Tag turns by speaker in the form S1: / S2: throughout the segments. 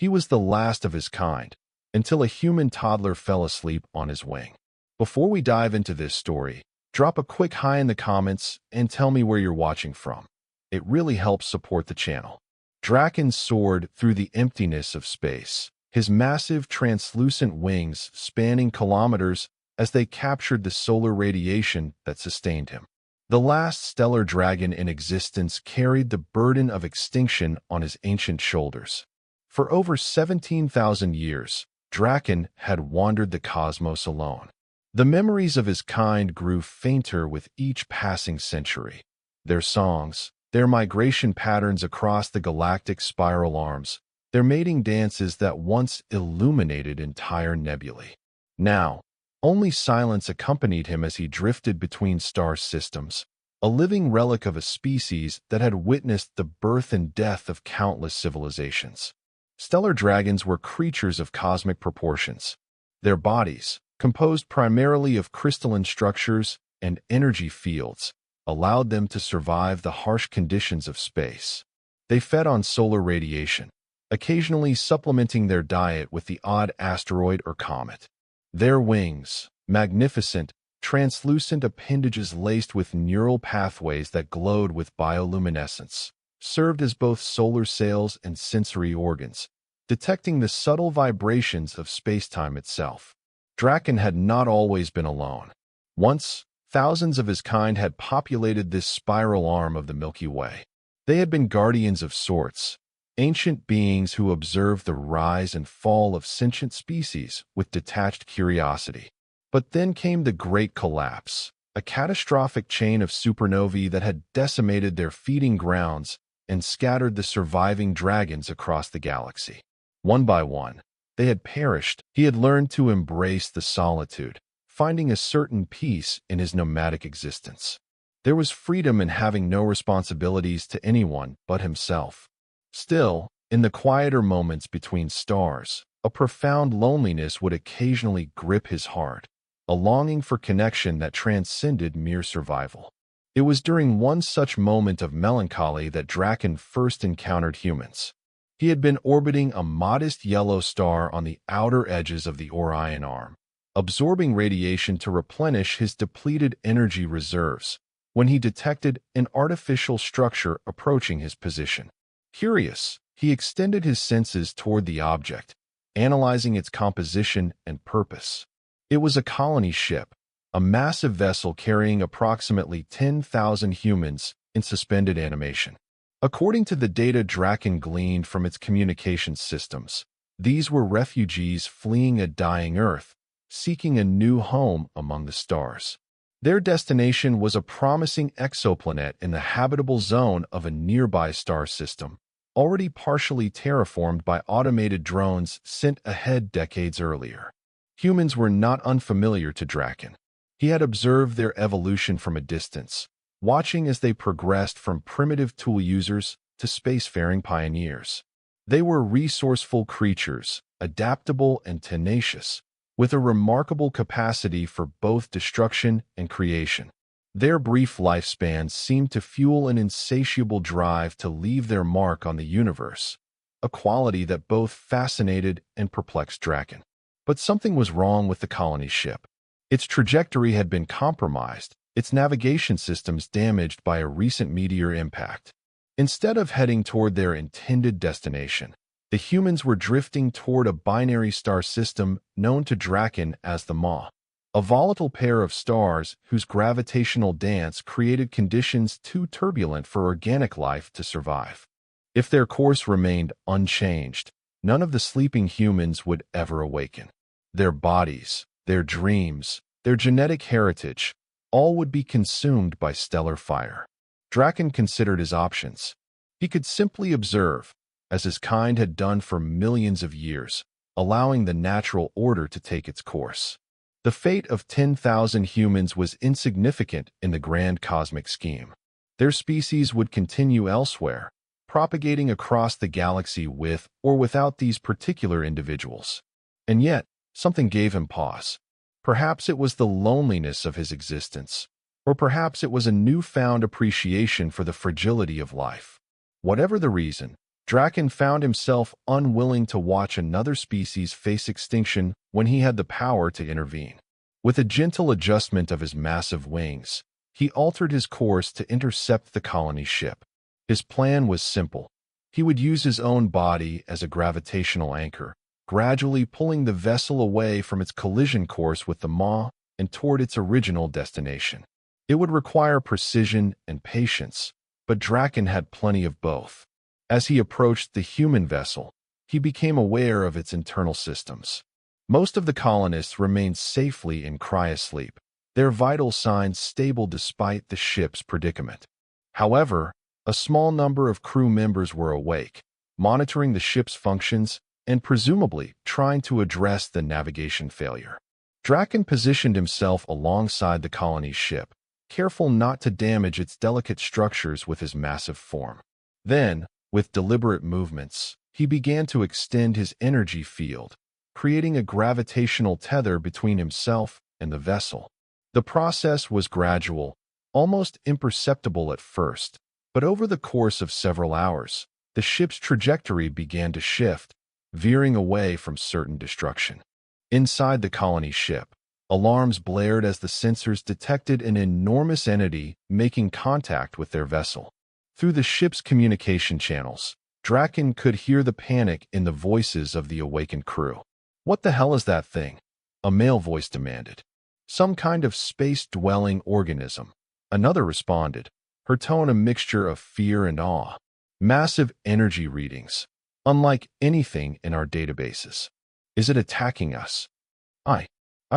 S1: He was the last of his kind, until a human toddler fell asleep on his wing. Before we dive into this story, drop a quick hi in the comments and tell me where you're watching from. It really helps support the channel. Draken soared through the emptiness of space, his massive translucent wings spanning kilometers as they captured the solar radiation that sustained him. The last stellar dragon in existence carried the burden of extinction on his ancient shoulders. For over 17,000 years, Draken had wandered the cosmos alone. The memories of his kind grew fainter with each passing century. Their songs, their migration patterns across the galactic spiral arms, their mating dances that once illuminated entire nebulae. Now, only silence accompanied him as he drifted between star systems, a living relic of a species that had witnessed the birth and death of countless civilizations. Stellar dragons were creatures of cosmic proportions. Their bodies, composed primarily of crystalline structures and energy fields, allowed them to survive the harsh conditions of space. They fed on solar radiation, occasionally supplementing their diet with the odd asteroid or comet. Their wings, magnificent, translucent appendages laced with neural pathways that glowed with bioluminescence, served as both solar sails and sensory organs, detecting the subtle vibrations of spacetime itself. Draken had not always been alone. Once, thousands of his kind had populated this spiral arm of the Milky Way. They had been guardians of sorts, ancient beings who observed the rise and fall of sentient species with detached curiosity. But then came the Great Collapse, a catastrophic chain of supernovae that had decimated their feeding grounds and scattered the surviving dragons across the galaxy. One by one, they had perished. He had learned to embrace the solitude, finding a certain peace in his nomadic existence. There was freedom in having no responsibilities to anyone but himself. Still, in the quieter moments between stars, a profound loneliness would occasionally grip his heart, a longing for connection that transcended mere survival. It was during one such moment of melancholy that Draken first encountered humans. He had been orbiting a modest yellow star on the outer edges of the Orion Arm, absorbing radiation to replenish his depleted energy reserves, when he detected an artificial structure approaching his position. Curious, he extended his senses toward the object, analyzing its composition and purpose. It was a colony ship, a massive vessel carrying approximately 10,000 humans in suspended animation. According to the data Draken gleaned from its communication systems, these were refugees fleeing a dying Earth, seeking a new home among the stars. Their destination was a promising exoplanet in the habitable zone of a nearby star system, already partially terraformed by automated drones sent ahead decades earlier. Humans were not unfamiliar to Draken. He had observed their evolution from a distance, watching as they progressed from primitive tool users to spacefaring pioneers. They were resourceful creatures, adaptable and tenacious, with a remarkable capacity for both destruction and creation. Their brief lifespans seemed to fuel an insatiable drive to leave their mark on the universe, a quality that both fascinated and perplexed Draken. But something was wrong with the colony ship. Its trajectory had been compromised, its navigation systems damaged by a recent meteor impact. Instead of heading toward their intended destination, the humans were drifting toward a binary star system known to Draken as the Maw, a volatile pair of stars whose gravitational dance created conditions too turbulent for organic life to survive. If their course remained unchanged, none of the sleeping humans would ever awaken. Their bodies, their dreams, their genetic heritage, all would be consumed by stellar fire. Draken considered his options. He could simply observe, as his kind had done for millions of years, allowing the natural order to take its course. The fate of 10,000 humans was insignificant in the grand cosmic scheme. Their species would continue elsewhere, propagating across the galaxy with or without these particular individuals. And yet, something gave him pause. Perhaps it was the loneliness of his existence, or perhaps it was a newfound appreciation for the fragility of life. Whatever the reason, Draken found himself unwilling to watch another species face extinction when he had the power to intervene. With a gentle adjustment of his massive wings, he altered his course to intercept the colony ship. His plan was simple. He would use his own body as a gravitational anchor, gradually pulling the vessel away from its collision course with the maw and toward its original destination. It would require precision and patience, but Draken had plenty of both. As he approached the human vessel, he became aware of its internal systems. Most of the colonists remained safely in cryosleep, their vital signs stable despite the ship's predicament. However, a small number of crew members were awake, monitoring the ship's functions and presumably trying to address the navigation failure. Draken positioned himself alongside the colony's ship, careful not to damage its delicate structures with his massive form. Then, with deliberate movements, he began to extend his energy field, creating a gravitational tether between himself and the vessel. The process was gradual, almost imperceptible at first, but over the course of several hours, the ship's trajectory began to shift, veering away from certain destruction. Inside the colony ship, alarms blared as the sensors detected an enormous entity making contact with their vessel. Through the ship's communication channels, Draken could hear the panic in the voices of the awakened crew. "What the hell is that thing?" a male voice demanded. "Some kind of space-dwelling organism," another responded, her tone a mixture of fear and awe. "Massive energy readings, unlike anything in our databases. Is it attacking us?" I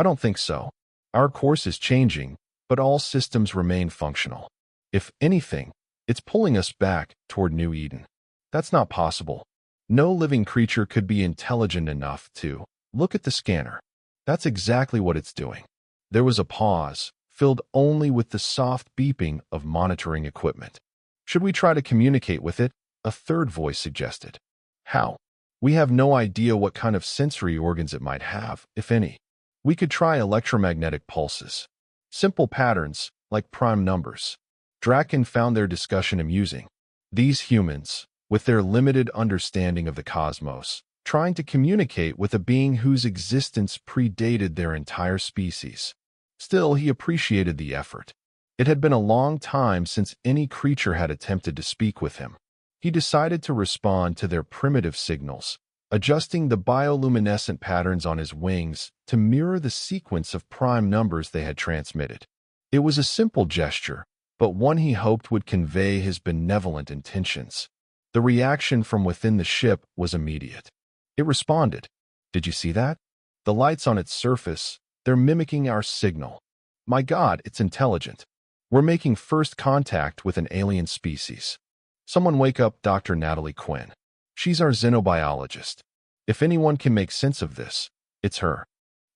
S1: don't think so. Our course is changing, but all systems remain functional. If anything, it's pulling us back toward New Eden." "That's not possible. No living creature could be intelligent enough to look at the scanner." "That's exactly what it's doing." There was a pause, filled only with the soft beeping of monitoring equipment. "Should we try to communicate with it?" a third voice suggested. "How? We have no idea what kind of sensory organs it might have, if any. We could try electromagnetic pulses. Simple patterns, like prime numbers." Draken found their discussion amusing. These humans, with their limited understanding of the cosmos, trying to communicate with a being whose existence predated their entire species. Still, he appreciated the effort. It had been a long time since any creature had attempted to speak with him. He decided to respond to their primitive signals, adjusting the bioluminescent patterns on his wings to mirror the sequence of prime numbers they had transmitted. It was a simple gesture, but one he hoped would convey his benevolent intentions. The reaction from within the ship was immediate. It responded. "Did you see that? The lights on its surface, they're mimicking our signal. My God, it's intelligent. We're making first contact with an alien species. Someone wake up Dr. Natalie Quinn. She's our xenobiologist. If anyone can make sense of this, it's her."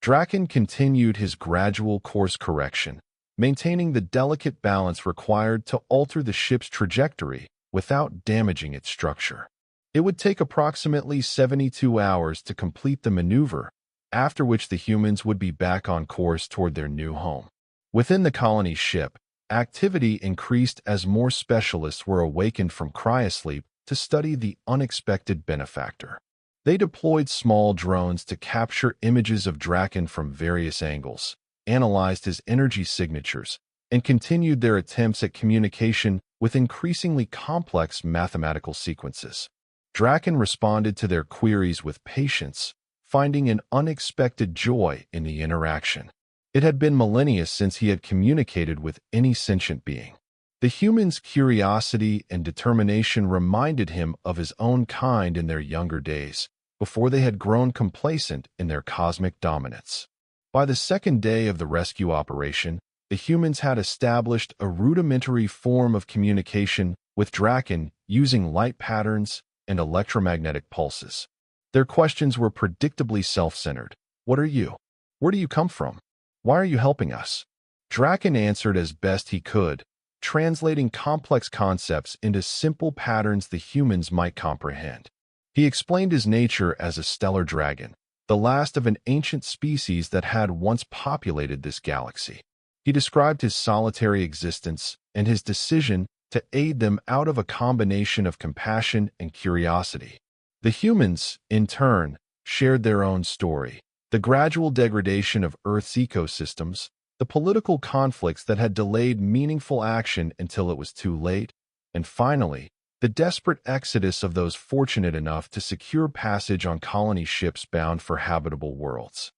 S1: Draken continued his gradual course correction, maintaining the delicate balance required to alter the ship's trajectory without damaging its structure. It would take approximately 72 hours to complete the maneuver, after which the humans would be back on course toward their new home. Within the colony ship, activity increased as more specialists were awakened from cryosleep to study the unexpected benefactor. They deployed small drones to capture images of Draken from various angles, analyzed his energy signatures, and continued their attempts at communication with increasingly complex mathematical sequences. Draken responded to their queries with patience, finding an unexpected joy in the interaction. It had been millennia since he had communicated with any sentient being. The human's curiosity and determination reminded him of his own kind in their younger days, before they had grown complacent in their cosmic dominance. By the second day of the rescue operation, the humans had established a rudimentary form of communication with Draken using light patterns and electromagnetic pulses. Their questions were predictably self-centered. "What are you? Where do you come from? Why are you helping us?" Draken answered as best he could, translating complex concepts into simple patterns the humans might comprehend. He explained his nature as a stellar dragon, the last of an ancient species that had once populated this galaxy. He described his solitary existence and his decision to aid them out of a combination of compassion and curiosity. The humans, in turn, shared their own story. The gradual degradation of Earth's ecosystems, the political conflicts that had delayed meaningful action until it was too late, and finally, the desperate exodus of those fortunate enough to secure passage on colony ships bound for habitable worlds.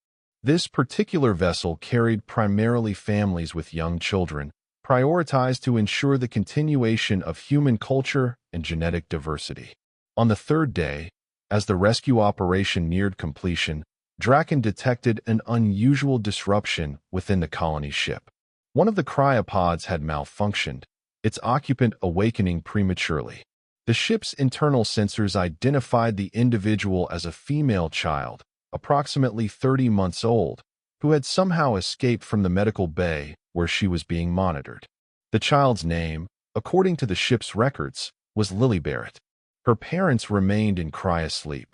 S1: This particular vessel carried primarily families with young children, prioritized to ensure the continuation of human culture and genetic diversity. On the third day, as the rescue operation neared completion, Draken detected an unusual disruption within the colony ship. One of the cryopods had malfunctioned, its occupant awakening prematurely. The ship's internal sensors identified the individual as a female child, approximately 30 months old, who had somehow escaped from the medical bay where she was being monitored. The child's name, according to the ship's records, was Lily Barrett. Her parents remained in cryosleep,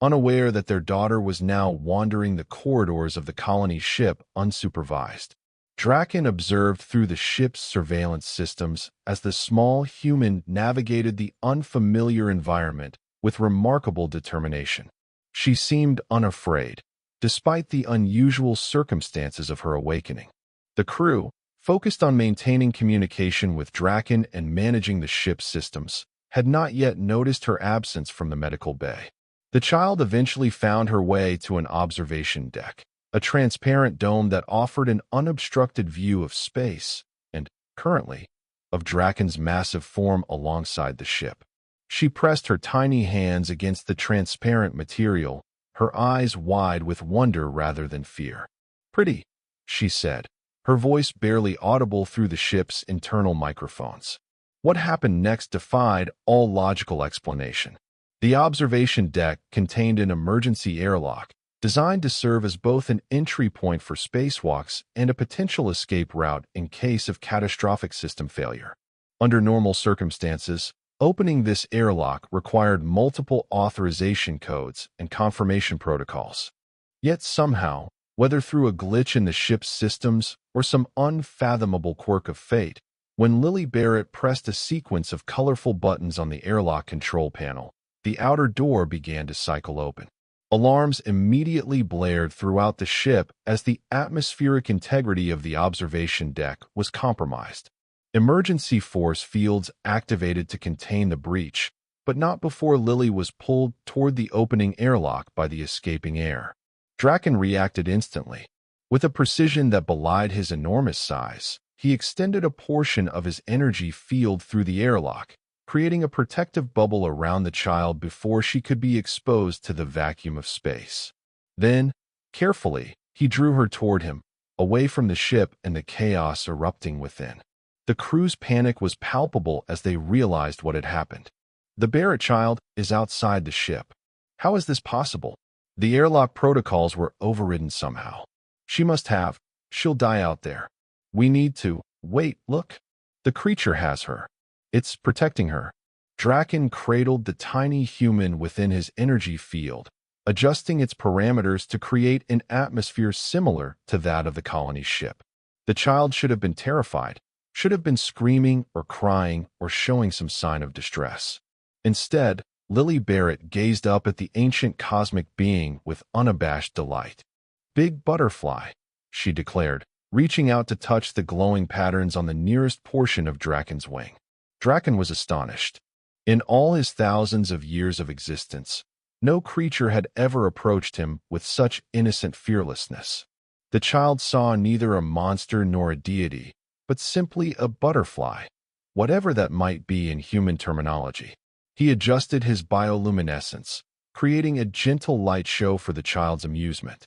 S1: unaware that their daughter was now wandering the corridors of the colony ship unsupervised. Draken observed through the ship's surveillance systems as the small human navigated the unfamiliar environment with remarkable determination. She seemed unafraid, despite the unusual circumstances of her awakening. The crew, focused on maintaining communication with Draken and managing the ship's systems, had not yet noticed her absence from the medical bay. The child eventually found her way to an observation deck, a transparent dome that offered an unobstructed view of space and, currently, of Draken's massive form alongside the ship. She pressed her tiny hands against the transparent material, her eyes wide with wonder rather than fear. "Pretty," she said, her voice barely audible through the ship's internal microphones. What happened next defied all logical explanation. The observation deck contained an emergency airlock, designed to serve as both an entry point for spacewalks and a potential escape route in case of catastrophic system failure. Under normal circumstances, opening this airlock required multiple authorization codes and confirmation protocols. Yet somehow, whether through a glitch in the ship's systems or some unfathomable quirk of fate, when Lily Barrett pressed a sequence of colorful buttons on the airlock control panel, the outer door began to cycle open. Alarms immediately blared throughout the ship as the atmospheric integrity of the observation deck was compromised. Emergency force fields activated to contain the breach, but not before Lily was pulled toward the opening airlock by the escaping air. Draken reacted instantly. With a precision that belied his enormous size, he extended a portion of his energy field through the airlock, creating a protective bubble around the child before she could be exposed to the vacuum of space. Then, carefully, he drew her toward him, away from the ship and the chaos erupting within. The crew's panic was palpable as they realized what had happened. "The Barrett child is outside the ship. How is this possible? The airlock protocols were overridden somehow. She'll die out there. We need to, wait, look. The creature has her. It's protecting her." Draken cradled the tiny human within his energy field, adjusting its parameters to create an atmosphere similar to that of the colony ship. The child should have been terrified, should have been screaming or crying or showing some sign of distress. Instead, Lily Barrett gazed up at the ancient cosmic being with unabashed delight. "Big butterfly," she declared, reaching out to touch the glowing patterns on the nearest portion of Draken's wing. Draken was astonished. In all his thousands of years of existence, no creature had ever approached him with such innocent fearlessness. The child saw neither a monster nor a deity, but simply a butterfly, whatever that might be in human terminology. He adjusted his bioluminescence, creating a gentle light show for the child's amusement.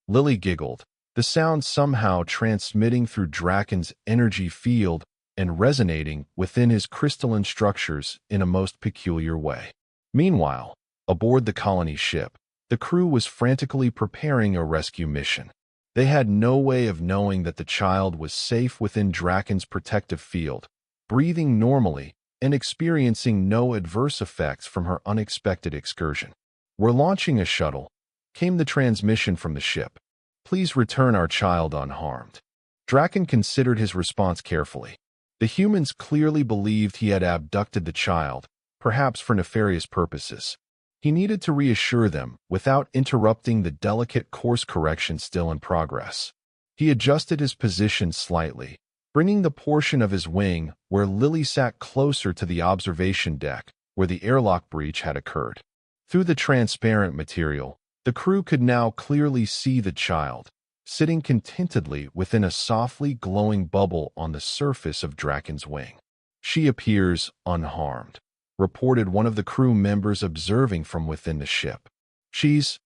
S1: Lily giggled, the sound somehow transmitting through Draken's energy field and resonating within his crystalline structures in a most peculiar way. Meanwhile, aboard the colony ship, the crew was frantically preparing a rescue mission. They had no way of knowing that the child was safe within Draken's protective field, breathing normally and experiencing no adverse effects from her unexpected excursion. "We're launching a shuttle," came the transmission from the ship. "Please return our child unharmed." Draken considered his response carefully. The The humans clearly believed he had abducted the child, perhaps for nefarious purposes. He needed to reassure them without interrupting the delicate course correction still in progress. He adjusted his position slightly, bringing the portion of his wing where Lily sat closer to the observation deck where the airlock breach had occurred. Through the transparent material, the crew could now clearly see the child, sitting contentedly within a softly glowing bubble on the surface of Draken's wing. "She appears unharmed," reported one of the crew members observing from within the ship. She's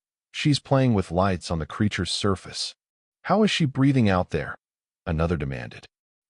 S1: playing with lights on the creature's surface. "How is she breathing out there?" another demanded.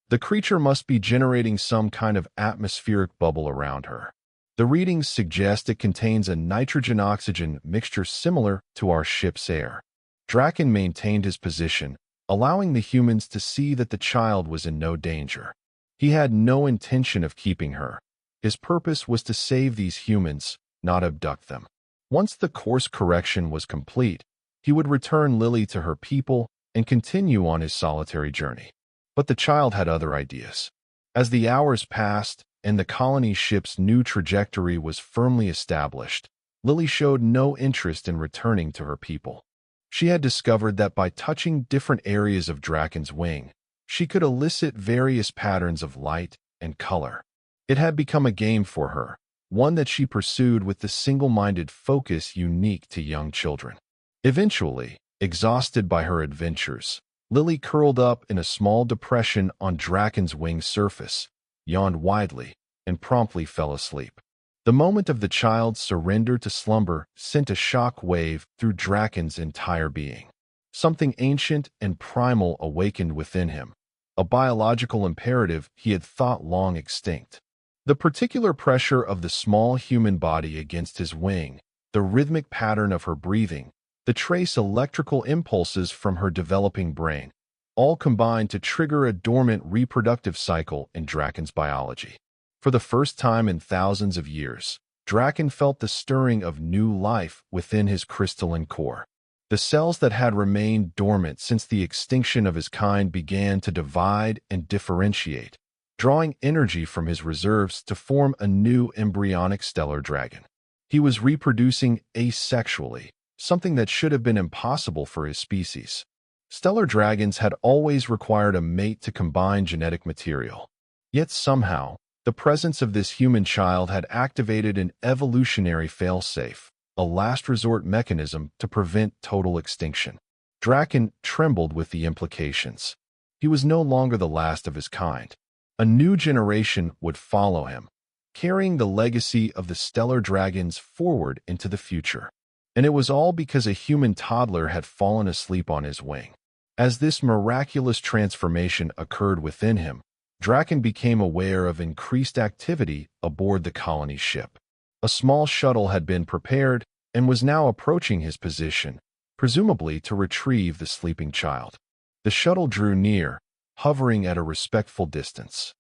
S1: "The creature must be generating some kind of atmospheric bubble around her. The readings suggest it contains a nitrogen-oxygen mixture similar to our ship's air." Draken maintained his position, allowing the humans to see that the child was in no danger. He had no intention of keeping her. His purpose was to save these humans, not abduct them. Once the course correction was complete, he would return Lily to her people and continue on his solitary journey. But the child had other ideas. As the hours passed and the colony ship's new trajectory was firmly established, Lily showed no interest in returning to her people. She had discovered that by touching different areas of Draken's wing, she could elicit various patterns of light and color. It had become a game for her, one that she pursued with the single-minded focus unique to young children. Eventually, exhausted by her adventures, Lily curled up in a small depression on Draken's wing surface, yawned widely, and promptly fell asleep. The moment of the child's surrender to slumber sent a shock wave through Draken's entire being. Something ancient and primal awakened within him, a biological imperative he had thought long extinct. The particular pressure of the small human body against his wing, the rhythmic pattern of her breathing, the trace electrical impulses from her developing brain, all combined to trigger a dormant reproductive cycle in Draken's biology. For the first time in thousands of years, Draken felt the stirring of new life within his crystalline core. The cells that had remained dormant since the extinction of his kind began to divide and differentiate, drawing energy from his reserves to form a new embryonic stellar dragon. He was reproducing asexually, something that should have been impossible for his species. Stellar dragons had always required a mate to combine genetic material. Yet somehow, the presence of this human child had activated an evolutionary failsafe, a last-resort mechanism to prevent total extinction. Draken trembled with the implications. He was no longer the last of his kind. A new generation would follow him, carrying the legacy of the stellar dragons forward into the future. And it was all because a human toddler had fallen asleep on his wing. As this miraculous transformation occurred within him, Draken became aware of increased activity aboard the colony ship. A small shuttle had been prepared and was now approaching his position, presumably to retrieve the sleeping child. The shuttle drew near, hovering at a respectful distance.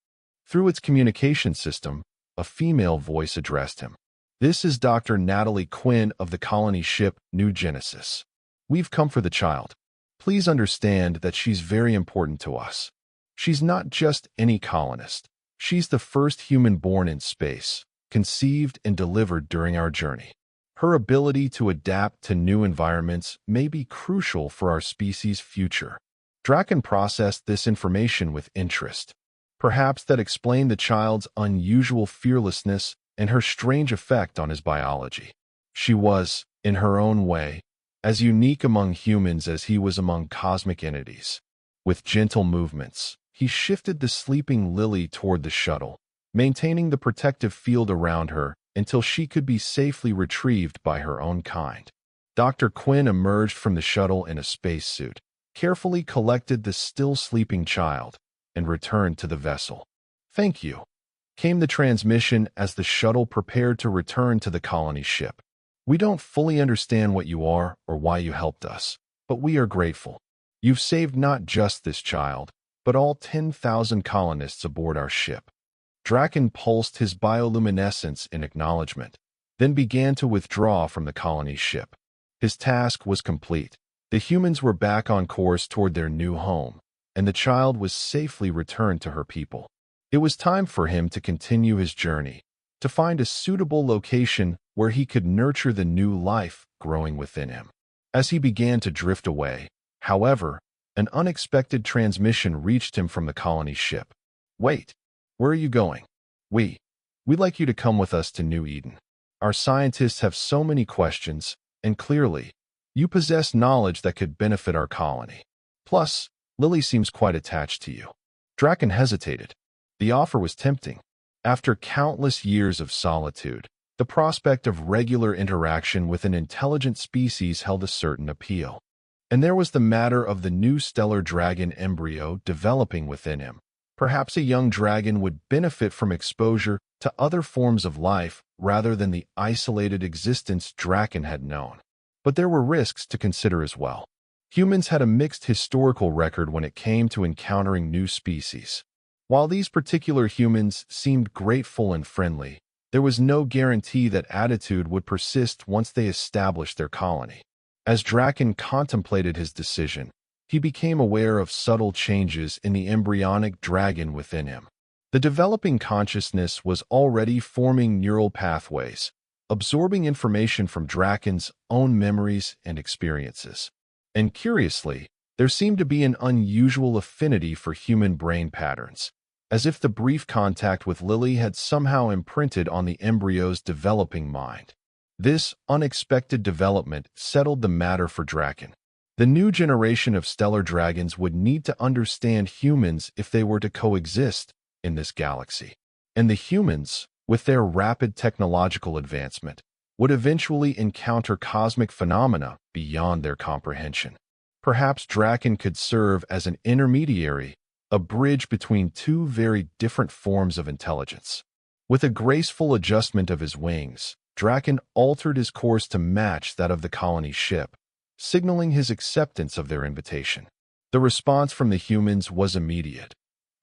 S1: Through its communication system, a female voice addressed him. "This is Dr. Natalie Quinn of the colony ship New Genesis. We've come for the child. Please understand that she's very important to us. She's not just any colonist. She's the first human born in space, conceived and delivered during our journey. Her ability to adapt to new environments may be crucial for our species' future." Draken processed this information with interest. Perhaps that explained the child's unusual fearlessness and her strange effect on his biology. She was, in her own way, as unique among humans as he was among cosmic entities. With gentle movements, he shifted the sleeping Lily toward the shuttle, maintaining the protective field around her until she could be safely retrieved by her own kind. Dr. Quinn emerged from the shuttle in a spacesuit, carefully collected the still sleeping child, and returned to the vessel. "Thank you," came the transmission as the shuttle prepared to return to the colony ship. "We don't fully understand what you are or why you helped us, but we are grateful. You've saved not just this child, but all 10,000 colonists aboard our ship." Draken pulsed his bioluminescence in acknowledgement, then began to withdraw from the colony ship. His task was complete. The humans were back on course toward their new home, and the child was safely returned to her people. It was time for him to continue his journey, to find a suitable location where he could nurture the new life growing within him. As he began to drift away, however, an unexpected transmission reached him from the colony ship. "Wait, where are you going?" We'd like you to come with us to New Eden. Our scientists have so many questions, and clearly, you possess knowledge that could benefit our colony. Plus, Lily seems quite attached to you." Draken hesitated. The offer was tempting. After countless years of solitude, the prospect of regular interaction with an intelligent species held a certain appeal. And there was the matter of the new stellar dragon embryo developing within him. Perhaps a young dragon would benefit from exposure to other forms of life rather than the isolated existence Draken had known. But there were risks to consider as well. Humans had a mixed historical record when it came to encountering new species. While these particular humans seemed grateful and friendly, there was no guarantee that attitude would persist once they established their colony. As Draken contemplated his decision, he became aware of subtle changes in the embryonic dragon within him. The developing consciousness was already forming neural pathways, absorbing information from Draken's own memories and experiences. And curiously, there seemed to be an unusual affinity for human brain patterns, as if the brief contact with Lily had somehow imprinted on the embryo's developing mind. This unexpected development settled the matter for Draken. The new generation of stellar dragons would need to understand humans if they were to coexist in this galaxy. And the humans, with their rapid technological advancement, would eventually encounter cosmic phenomena beyond their comprehension. Perhaps Draken could serve as an intermediary, a bridge between two very different forms of intelligence. With a graceful adjustment of his wings, Draken altered his course to match that of the colony ship, signaling his acceptance of their invitation. The response from the humans was immediate.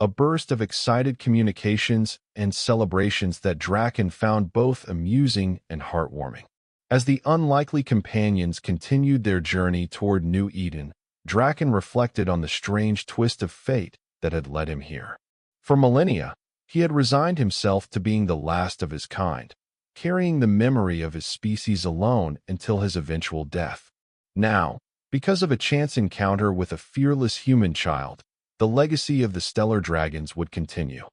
S1: A burst of excited communications and celebrations that Draken found both amusing and heartwarming. As the unlikely companions continued their journey toward New Eden, Draken reflected on the strange twist of fate that had led him here. For millennia, he had resigned himself to being the last of his kind, carrying the memory of his species alone until his eventual death. Now, because of a chance encounter with a fearless human child, the legacy of the stellar dragons would continue.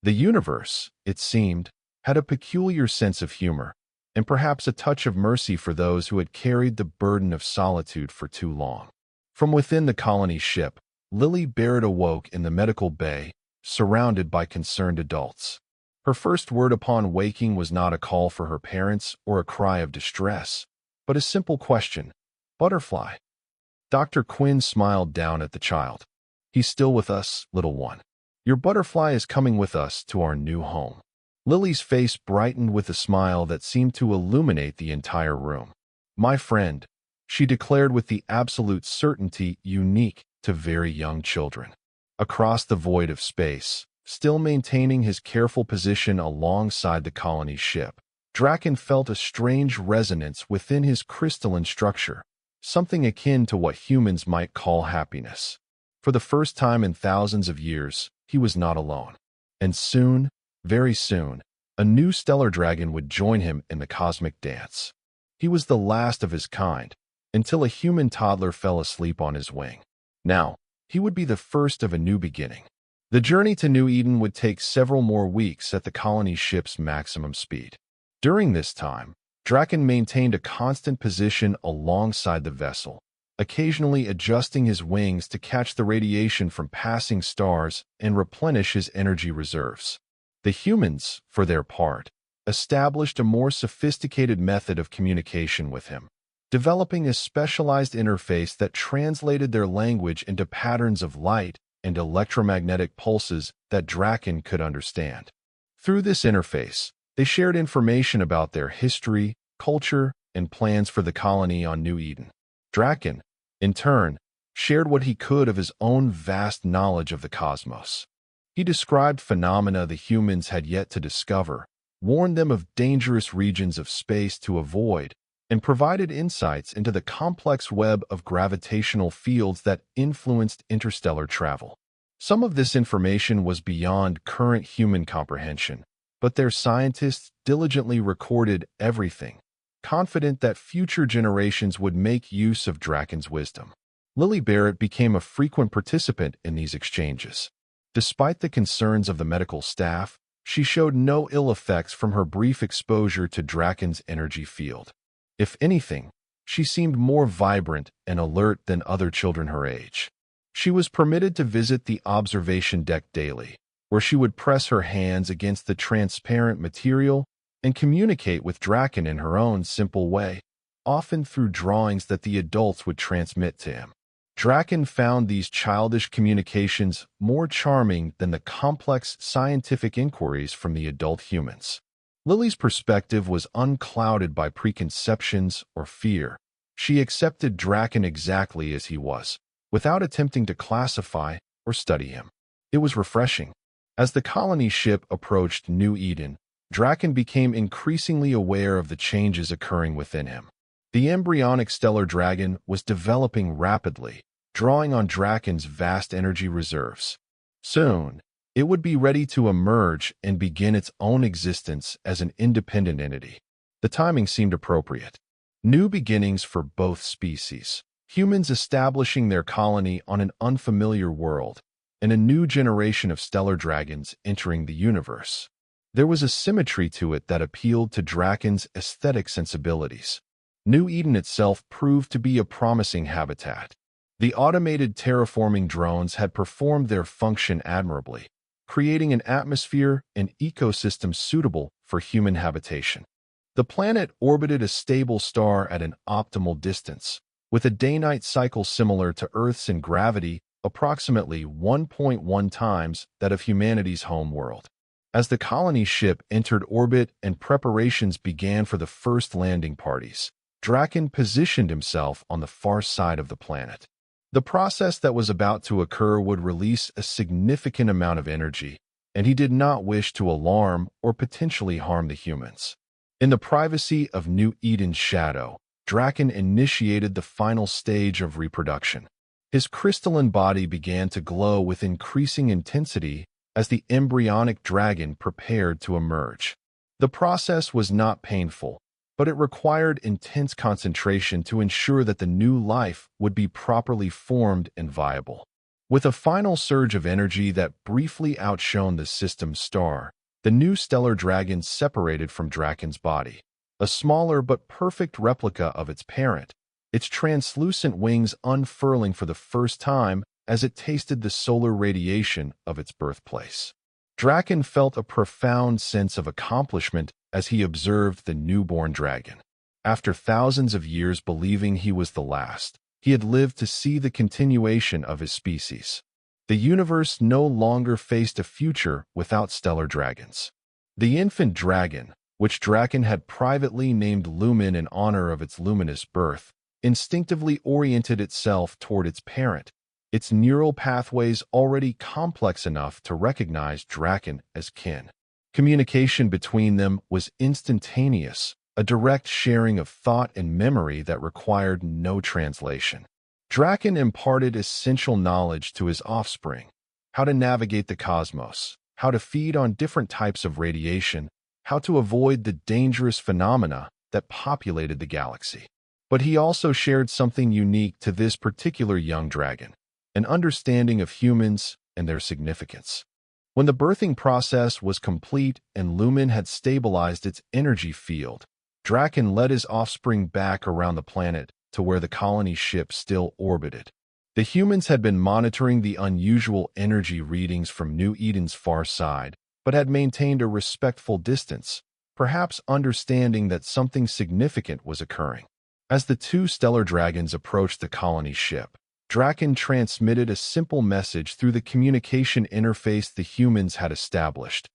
S1: The universe, it seemed, had a peculiar sense of humor, and perhaps a touch of mercy for those who had carried the burden of solitude for too long. From within the colony ship, Lily Barrett awoke in the medical bay, surrounded by concerned adults. Her first word upon waking was not a call for her parents or a cry of distress, but a simple question: "Butterfly?" Dr. Quinn smiled down at the child. "He's still with us, little one. Your butterfly is coming with us to our new home." Lily's face brightened with a smile that seemed to illuminate the entire room. "My friend," she declared with the absolute certainty unique to very young children. Across the void of space, still maintaining his careful position alongside the colony ship, Draken felt a strange resonance within his crystalline structure, something akin to what humans might call happiness. For the first time in thousands of years, he was not alone. And soon, very soon, a new stellar dragon would join him in the cosmic dance. He was the last of his kind, until a human toddler fell asleep on his wing. Now, he would be the first of a new beginning. The journey to New Eden would take several more weeks at the colony ship's maximum speed. During this time, Draken maintained a constant position alongside the vessel, occasionally adjusting his wings to catch the radiation from passing stars and replenish his energy reserves. The humans, for their part, established a more sophisticated method of communication with him, developing a specialized interface that translated their language into patterns of light and electromagnetic pulses that Draken could understand. Through this interface, they shared information about their history, culture, and plans for the colony on New Eden. Draken, in turn, shared what he could of his own vast knowledge of the cosmos. He described phenomena the humans had yet to discover, warned them of dangerous regions of space to avoid, and provided insights into the complex web of gravitational fields that influenced interstellar travel. Some of this information was beyond current human comprehension, but their scientists diligently recorded everything, confident that future generations would make use of Draken's wisdom. Lily Barrett became a frequent participant in these exchanges. Despite the concerns of the medical staff, she showed no ill effects from her brief exposure to Draken's energy field. If anything, she seemed more vibrant and alert than other children her age. She was permitted to visit the observation deck daily, where she would press her hands against the transparent material and communicate with Draken in her own simple way, often through drawings that the adults would transmit to him. Draken found these childish communications more charming than the complex scientific inquiries from the adult humans. Lily's perspective was unclouded by preconceptions or fear. She accepted Draken exactly as he was, without attempting to classify or study him. It was refreshing. As the colony ship approached New Eden, Draken became increasingly aware of the changes occurring within him. The embryonic stellar dragon was developing rapidly, drawing on Draken's vast energy reserves. Soon, it would be ready to emerge and begin its own existence as an independent entity. The timing seemed appropriate. New beginnings for both species. Humans establishing their colony on an unfamiliar world, and a new generation of stellar dragons entering the universe. There was a symmetry to it that appealed to Draken's aesthetic sensibilities. New Eden itself proved to be a promising habitat. The automated terraforming drones had performed their function admirably, creating an atmosphere and ecosystem suitable for human habitation. The planet orbited a stable star at an optimal distance, with a day-night cycle similar to Earth's in gravity, approximately 1.1 times that of humanity's home world. As the colony ship entered orbit and preparations began for the first landing parties, Draken positioned himself on the far side of the planet. The process that was about to occur would release a significant amount of energy, and he did not wish to alarm or potentially harm the humans. In the privacy of New Eden's shadow, Draken initiated the final stage of reproduction. His crystalline body began to glow with increasing intensity as the embryonic dragon prepared to emerge. The process was not painful, but it required intense concentration to ensure that the new life would be properly formed and viable. With a final surge of energy that briefly outshone the system's star, the new stellar dragon separated from Draken's body, a smaller but perfect replica of its parent, its translucent wings unfurling for the first time as it tasted the solar radiation of its birthplace. Draken felt a profound sense of accomplishment as he observed the newborn dragon. After thousands of years believing he was the last, he had lived to see the continuation of his species. The universe no longer faced a future without stellar dragons. The infant dragon, which Draken had privately named Lumen in honor of its luminous birth, instinctively oriented itself toward its parent, its neural pathways already complex enough to recognize Draken as kin. Communication between them was instantaneous, a direct sharing of thought and memory that required no translation. Draken imparted essential knowledge to his offspring: how to navigate the cosmos, how to feed on different types of radiation, how to avoid the dangerous phenomena that populated the galaxy. But he also shared something unique to this particular young dragon: an understanding of humans and their significance. When the birthing process was complete and Lumen had stabilized its energy field, Draken led his offspring back around the planet to where the colony ship still orbited. The humans had been monitoring the unusual energy readings from New Eden's far side, but had maintained a respectful distance, perhaps understanding that something significant was occurring. As the two stellar dragons approached the colony ship, Draken transmitted a simple message through the communication interface the humans had established.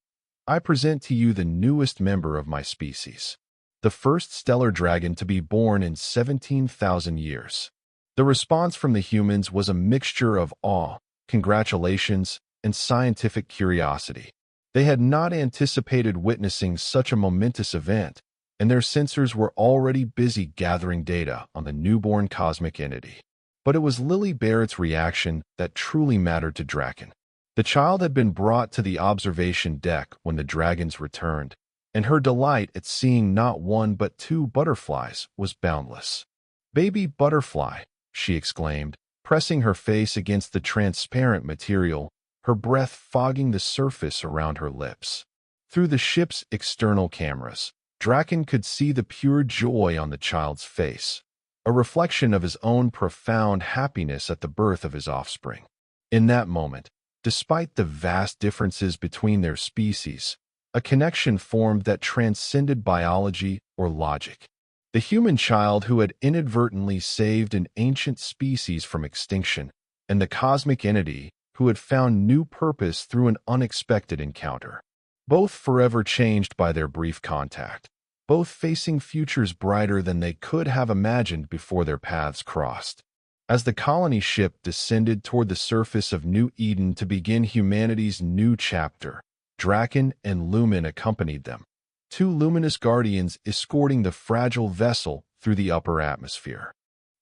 S1: "I present to you the newest member of my species, the first stellar dragon to be born in 17,000 years. The response from the humans was a mixture of awe, congratulations, and scientific curiosity. They had not anticipated witnessing such a momentous event, and their sensors were already busy gathering data on the newborn cosmic entity. But it was Lily Barrett's reaction that truly mattered to Draken. The child had been brought to the observation deck when the dragons returned, and her delight at seeing not one but two butterflies was boundless. "Baby butterfly," she exclaimed, pressing her face against the transparent material, her breath fogging the surface around her lips. Through the ship's external cameras, Draken could see the pure joy on the child's face, a reflection of his own profound happiness at the birth of his offspring. In that moment, despite the vast differences between their species, a connection formed that transcended biology or logic. The human child who had inadvertently saved an ancient species from extinction, and the cosmic entity who had found new purpose through an unexpected encounter. Both forever changed by their brief contact, both facing futures brighter than they could have imagined before their paths crossed. As the colony ship descended toward the surface of New Eden to begin humanity's new chapter, Draken and Lumen accompanied them, two luminous guardians escorting the fragile vessel through the upper atmosphere.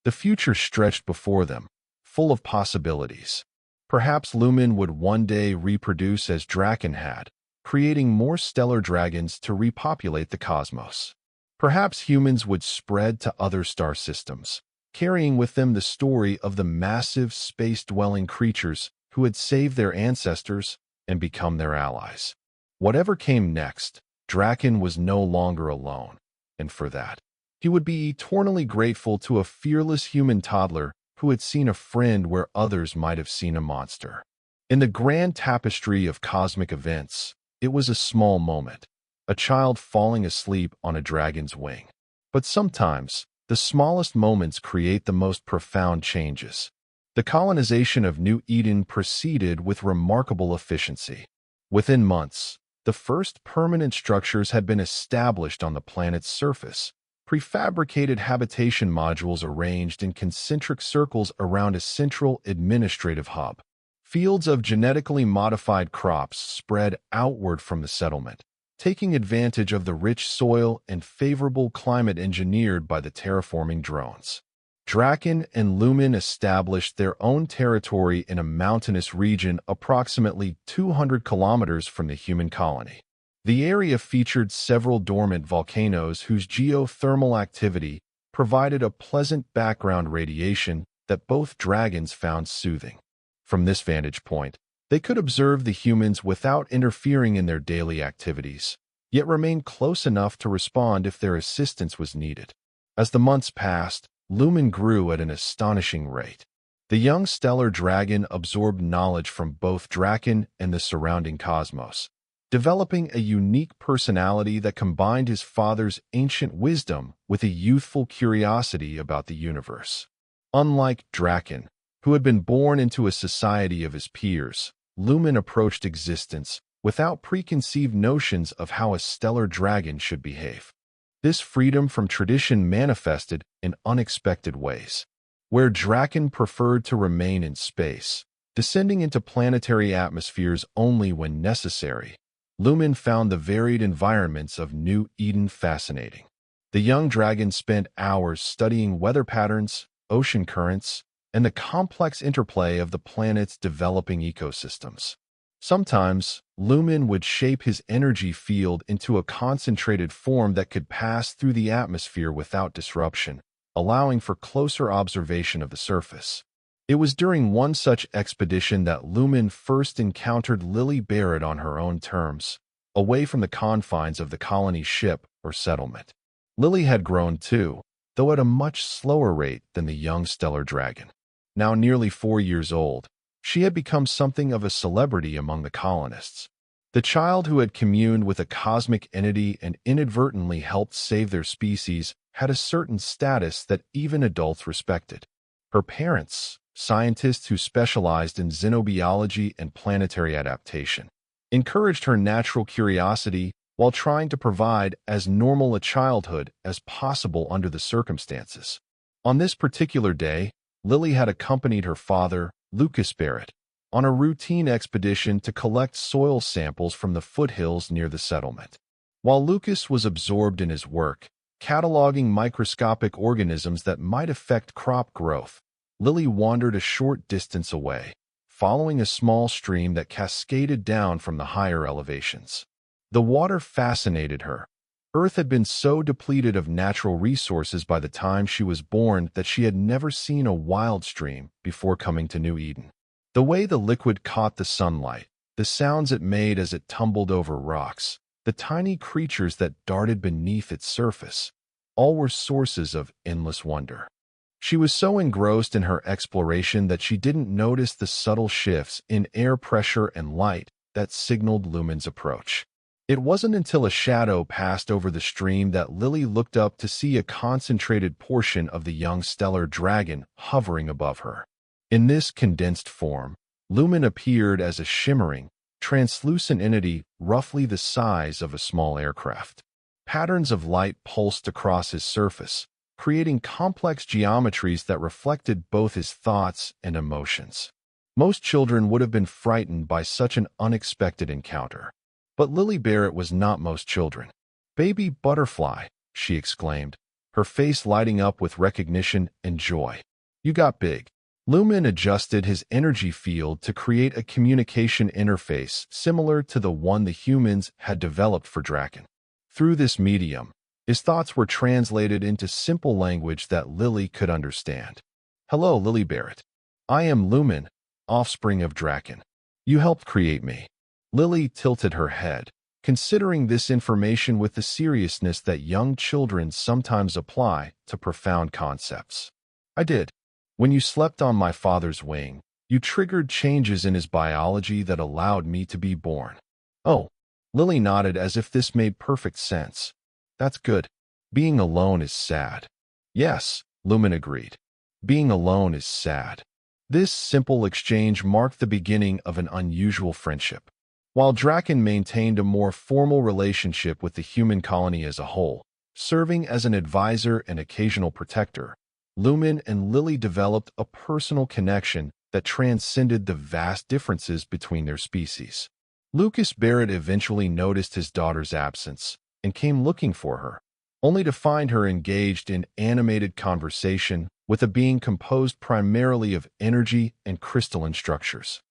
S1: The future stretched before them, full of possibilities. Perhaps Lumen would one day reproduce as Draken had, creating more stellar dragons to repopulate the cosmos. Perhaps humans would spread to other star systems, carrying with them the story of the massive space-dwelling creatures who had saved their ancestors and become their allies. Whatever came next, Draken was no longer alone, and for that, he would be eternally grateful to a fearless human toddler who had seen a friend where others might have seen a monster. In the grand tapestry of cosmic events, it was a small moment, a child falling asleep on a dragon's wing. But sometimes, the smallest moments create the most profound changes. The colonization of New Eden proceeded with remarkable efficiency. Within months, the first permanent structures had been established on the planet's surface, prefabricated habitation modules arranged in concentric circles around a central administrative hub. Fields of genetically modified crops spread outward from the settlement, taking advantage of the rich soil and favorable climate engineered by the terraforming drones. Draken and Lumen established their own territory in a mountainous region approximately 200 kilometers from the human colony. The area featured several dormant volcanoes whose geothermal activity provided a pleasant background radiation that both dragons found soothing. From this vantage point, they could observe the humans without interfering in their daily activities, yet remain close enough to respond if their assistance was needed. As the months passed, Lumen grew at an astonishing rate. The young stellar dragon absorbed knowledge from both Draken and the surrounding cosmos, developing a unique personality that combined his father's ancient wisdom with a youthful curiosity about the universe. Unlike Draken, who had been born into a society of his peers, Lumen approached existence without preconceived notions of how a stellar dragon should behave. This freedom from tradition manifested in unexpected ways. Where Draken preferred to remain in space, descending into planetary atmospheres only when necessary, Lumen found the varied environments of New Eden fascinating. The young dragon spent hours studying weather patterns, ocean currents, and the complex interplay of the planet's developing ecosystems. Sometimes, Lumen would shape his energy field into a concentrated form that could pass through the atmosphere without disruption, allowing for closer observation of the surface. It was during one such expedition that Lumen first encountered Lily Barrett on her own terms, away from the confines of the colony ship or settlement. Lily had grown too, though at a much slower rate than the young stellar dragon. Now nearly 4 years old, she had become something of a celebrity among the colonists. The child who had communed with a cosmic entity and inadvertently helped save their species had a certain status that even adults respected. Her parents, scientists who specialized in xenobiology and planetary adaptation, encouraged her natural curiosity while trying to provide as normal a childhood as possible under the circumstances. On this particular day, Lily had accompanied her father, Lucas Barrett, on a routine expedition to collect soil samples from the foothills near the settlement. While Lucas was absorbed in his work, cataloging microscopic organisms that might affect crop growth, Lily wandered a short distance away, following a small stream that cascaded down from the higher elevations. The water fascinated her. Earth had been so depleted of natural resources by the time she was born that she had never seen a wild stream before coming to New Eden. The way the liquid caught the sunlight, the sounds it made as it tumbled over rocks, the tiny creatures that darted beneath its surface, all were sources of endless wonder. She was so engrossed in her exploration that she didn't notice the subtle shifts in air pressure and light that signaled Lumen's approach. It wasn't until a shadow passed over the stream that Lily looked up to see a concentrated portion of the young stellar dragon hovering above her. In this condensed form, Lumen appeared as a shimmering, translucent entity roughly the size of a small aircraft. Patterns of light pulsed across his surface, creating complex geometries that reflected both his thoughts and emotions. Most children would have been frightened by such an unexpected encounter. But Lily Barrett was not most children. "Baby butterfly," she exclaimed, her face lighting up with recognition and joy. "You got big." Lumen adjusted his energy field to create a communication interface similar to the one the humans had developed for Draken. Through this medium, his thoughts were translated into simple language that Lily could understand. "Hello, Lily Barrett. I am Lumen, offspring of Draken. You helped create me." Lily tilted her head, considering this information with the seriousness that young children sometimes apply to profound concepts. "I did. When you slept on my father's wing, you triggered changes in his biology that allowed me to be born." "Oh." Lily nodded as if this made perfect sense. "That's good. Being alone is sad." "Yes," Lumen agreed. "Being alone is sad." This simple exchange marked the beginning of an unusual friendship. While Draken maintained a more formal relationship with the human colony as a whole, serving as an advisor and occasional protector, Lumen and Lily developed a personal connection that transcended the vast differences between their species. Lucas Barrett eventually noticed his daughter's absence and came looking for her, only to find her engaged in animated conversation with a being composed primarily of energy and crystalline structures.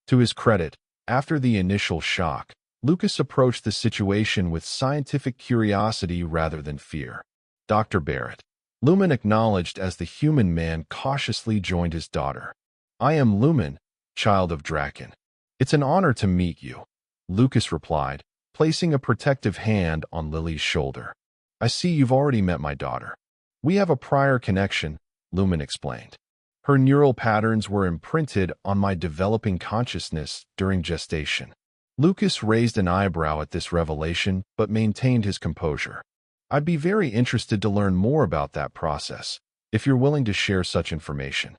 S1: To his credit, after the initial shock, Lucas approached the situation with scientific curiosity rather than fear. "Dr. Barrett," Lumen acknowledged as the human man cautiously joined his daughter. "I am Lumen, child of Draken. It's an honor to meet you," Lucas replied, placing a protective hand on Lily's shoulder. "I see you've already met my daughter. We have a prior connection," Lumen explained. "Her neural patterns were imprinted on my developing consciousness during gestation." Lucas raised an eyebrow at this revelation but maintained his composure. "I'd be very interested to learn more about that process, if you're willing to share such information."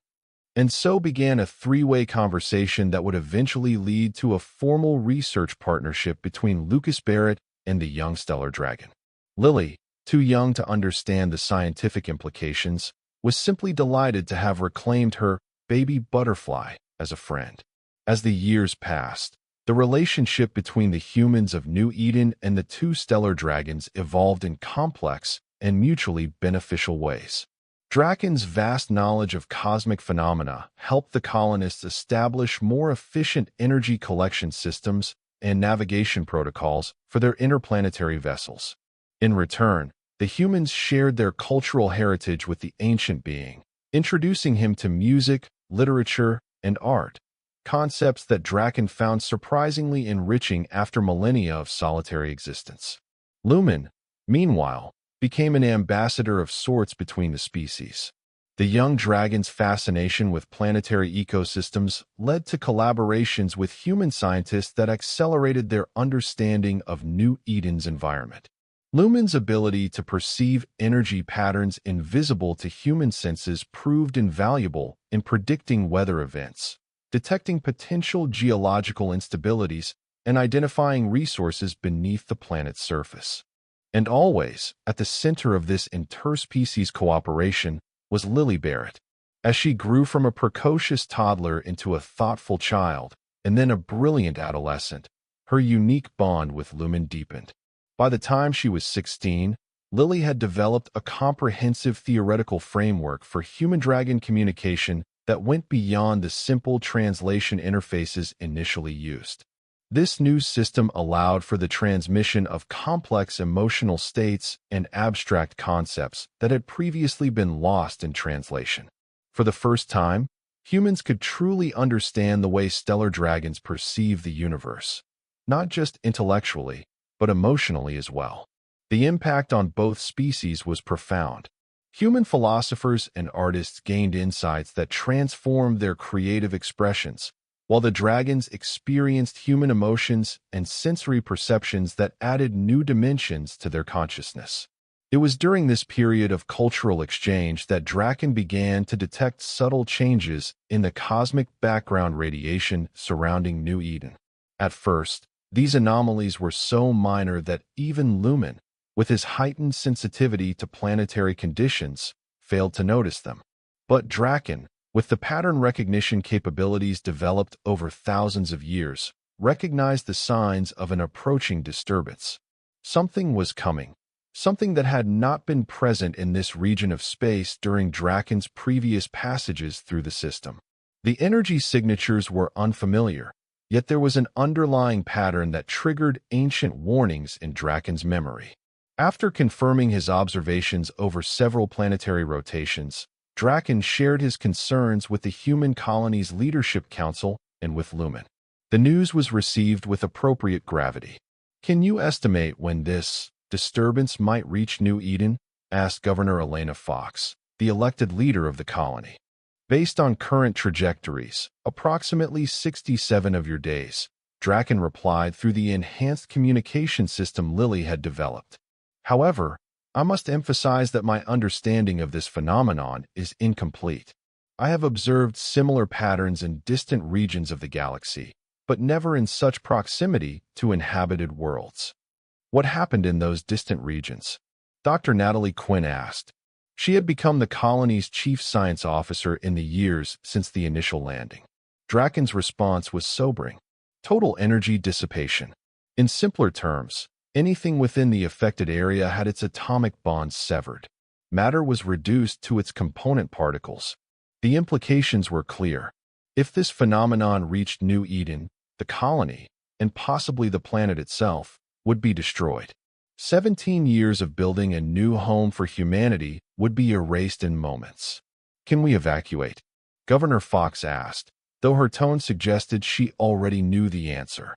S1: And so began a three-way conversation that would eventually lead to a formal research partnership between Lucas Barrett and the young stellar dragon. Lily, too young to understand the scientific implications, was simply delighted to have reclaimed her baby butterfly as a friend. As the years passed, the relationship between the humans of New Eden and the two stellar dragons evolved in complex and mutually beneficial ways. Draken's vast knowledge of cosmic phenomena helped the colonists establish more efficient energy collection systems and navigation protocols for their interplanetary vessels. In return, the humans shared their cultural heritage with the ancient being, introducing him to music, literature, and art, concepts that Draken found surprisingly enriching after millennia of solitary existence. Lumen, meanwhile, became an ambassador of sorts between the species. The young dragon's fascination with planetary ecosystems led to collaborations with human scientists that accelerated their understanding of New Eden's environment. Lumen's ability to perceive energy patterns invisible to human senses proved invaluable in predicting weather events, detecting potential geological instabilities, and identifying resources beneath the planet's surface. And always, at the center of this interspecies cooperation, was Lily Barrett. As she grew from a precocious toddler into a thoughtful child, and then a brilliant adolescent, her unique bond with Lumen deepened. By the time she was 16, Lily had developed a comprehensive theoretical framework for human-dragon communication that went beyond the simple translation interfaces initially used. This new system allowed for the transmission of complex emotional states and abstract concepts that had previously been lost in translation. For the first time, humans could truly understand the way stellar dragons perceive the universe, not just intellectually, but emotionally as well. The impact on both species was profound. Human philosophers and artists gained insights that transformed their creative expressions, while the dragons experienced human emotions and sensory perceptions that added new dimensions to their consciousness. It was during this period of cultural exchange that Draken began to detect subtle changes in the cosmic background radiation surrounding New Eden. At first, these anomalies were so minor that even Lumen, with his heightened sensitivity to planetary conditions, failed to notice them. But Draken, with the pattern recognition capabilities developed over thousands of years, recognized the signs of an approaching disturbance. Something was coming, something that had not been present in this region of space during Draken's previous passages through the system. The energy signatures were unfamiliar, yet there was an underlying pattern that triggered ancient warnings in Draken's memory. After confirming his observations over several planetary rotations, Draken shared his concerns with the human colony's leadership council and with Lumen. The news was received with appropriate gravity. "Can you estimate when this disturbance might reach New Eden?" asked Governor Elena Fox, the elected leader of the colony. "Based on current trajectories, approximately 67 of your days," Draken replied through the enhanced communication system Lily had developed. "However, I must emphasize that my understanding of this phenomenon is incomplete. I have observed similar patterns in distant regions of the galaxy, but never in such proximity to inhabited worlds." "What happened in those distant regions?" Dr. Natalie Quinn asked. She had become the colony's chief science officer in the years since the initial landing. Draken's response was sobering. Total energy dissipation. In simpler terms, anything within the affected area had its atomic bonds severed. Matter was reduced to its component particles. The implications were clear. If this phenomenon reached New Eden, the colony, and possibly the planet itself, would be destroyed. 17 years of building a new home for humanity would be erased in moments. "Can we evacuate?" Governor Fox asked, though her tone suggested she already knew the answer.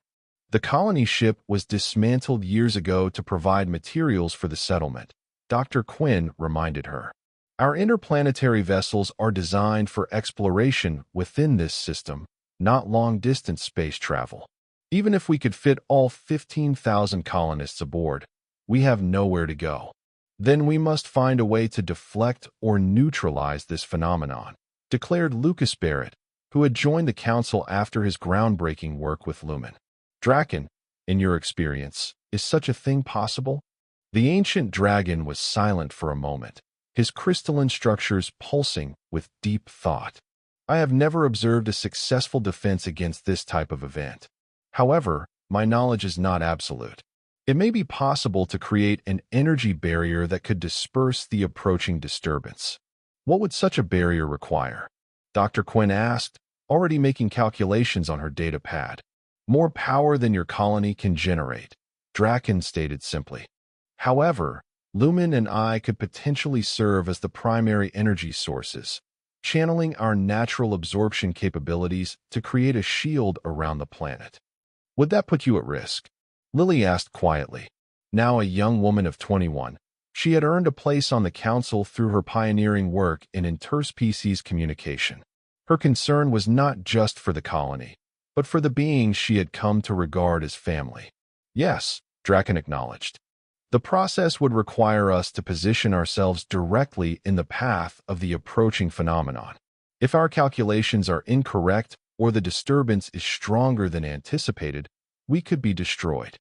S1: "The colony ship was dismantled years ago to provide materials for the settlement," Dr. Quinn reminded her. "Our interplanetary vessels are designed for exploration within this system, not long-distance space travel. Even if we could fit all 15,000 colonists aboard, we have nowhere to go. Then we must find a way to deflect or neutralize this phenomenon," declared Lucas Barrett, who had joined the council after his groundbreaking work with Lumen. "Draken, in your experience, is such a thing possible?" The ancient dragon was silent for a moment, his crystalline structures pulsing with deep thought. "I have never observed a successful defense against this type of event. However, my knowledge is not absolute. It may be possible to create an energy barrier that could disperse the approaching disturbance." "What would such a barrier require?" Dr. Quinn asked, already making calculations on her data pad. "More power than your colony can generate," Draken stated simply. "However, Lumen and I could potentially serve as the primary energy sources, channeling our natural absorption capabilities to create a shield around the planet." "Would that put you at risk?" Lily asked quietly. Now a young woman of 21, she had earned a place on the council through her pioneering work in interspecies communication. Her concern was not just for the colony, but for the beings she had come to regard as family. "Yes," Draken acknowledged. "The process would require us to position ourselves directly in the path of the approaching phenomenon. If our calculations are incorrect or the disturbance is stronger than anticipated, we could be destroyed."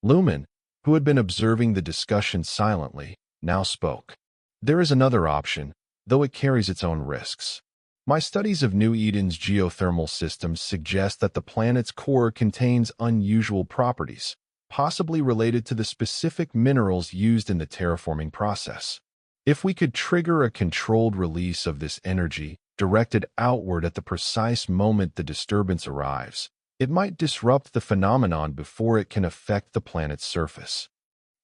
S1: Lumen, who had been observing the discussion silently, now spoke. "There is another option, though it carries its own risks. My studies of New Eden's geothermal systems suggest that the planet's core contains unusual properties, possibly related to the specific minerals used in the terraforming process. If we could trigger a controlled release of this energy, directed outward at the precise moment the disturbance arrives. It might disrupt the phenomenon before it can affect the planet's surface.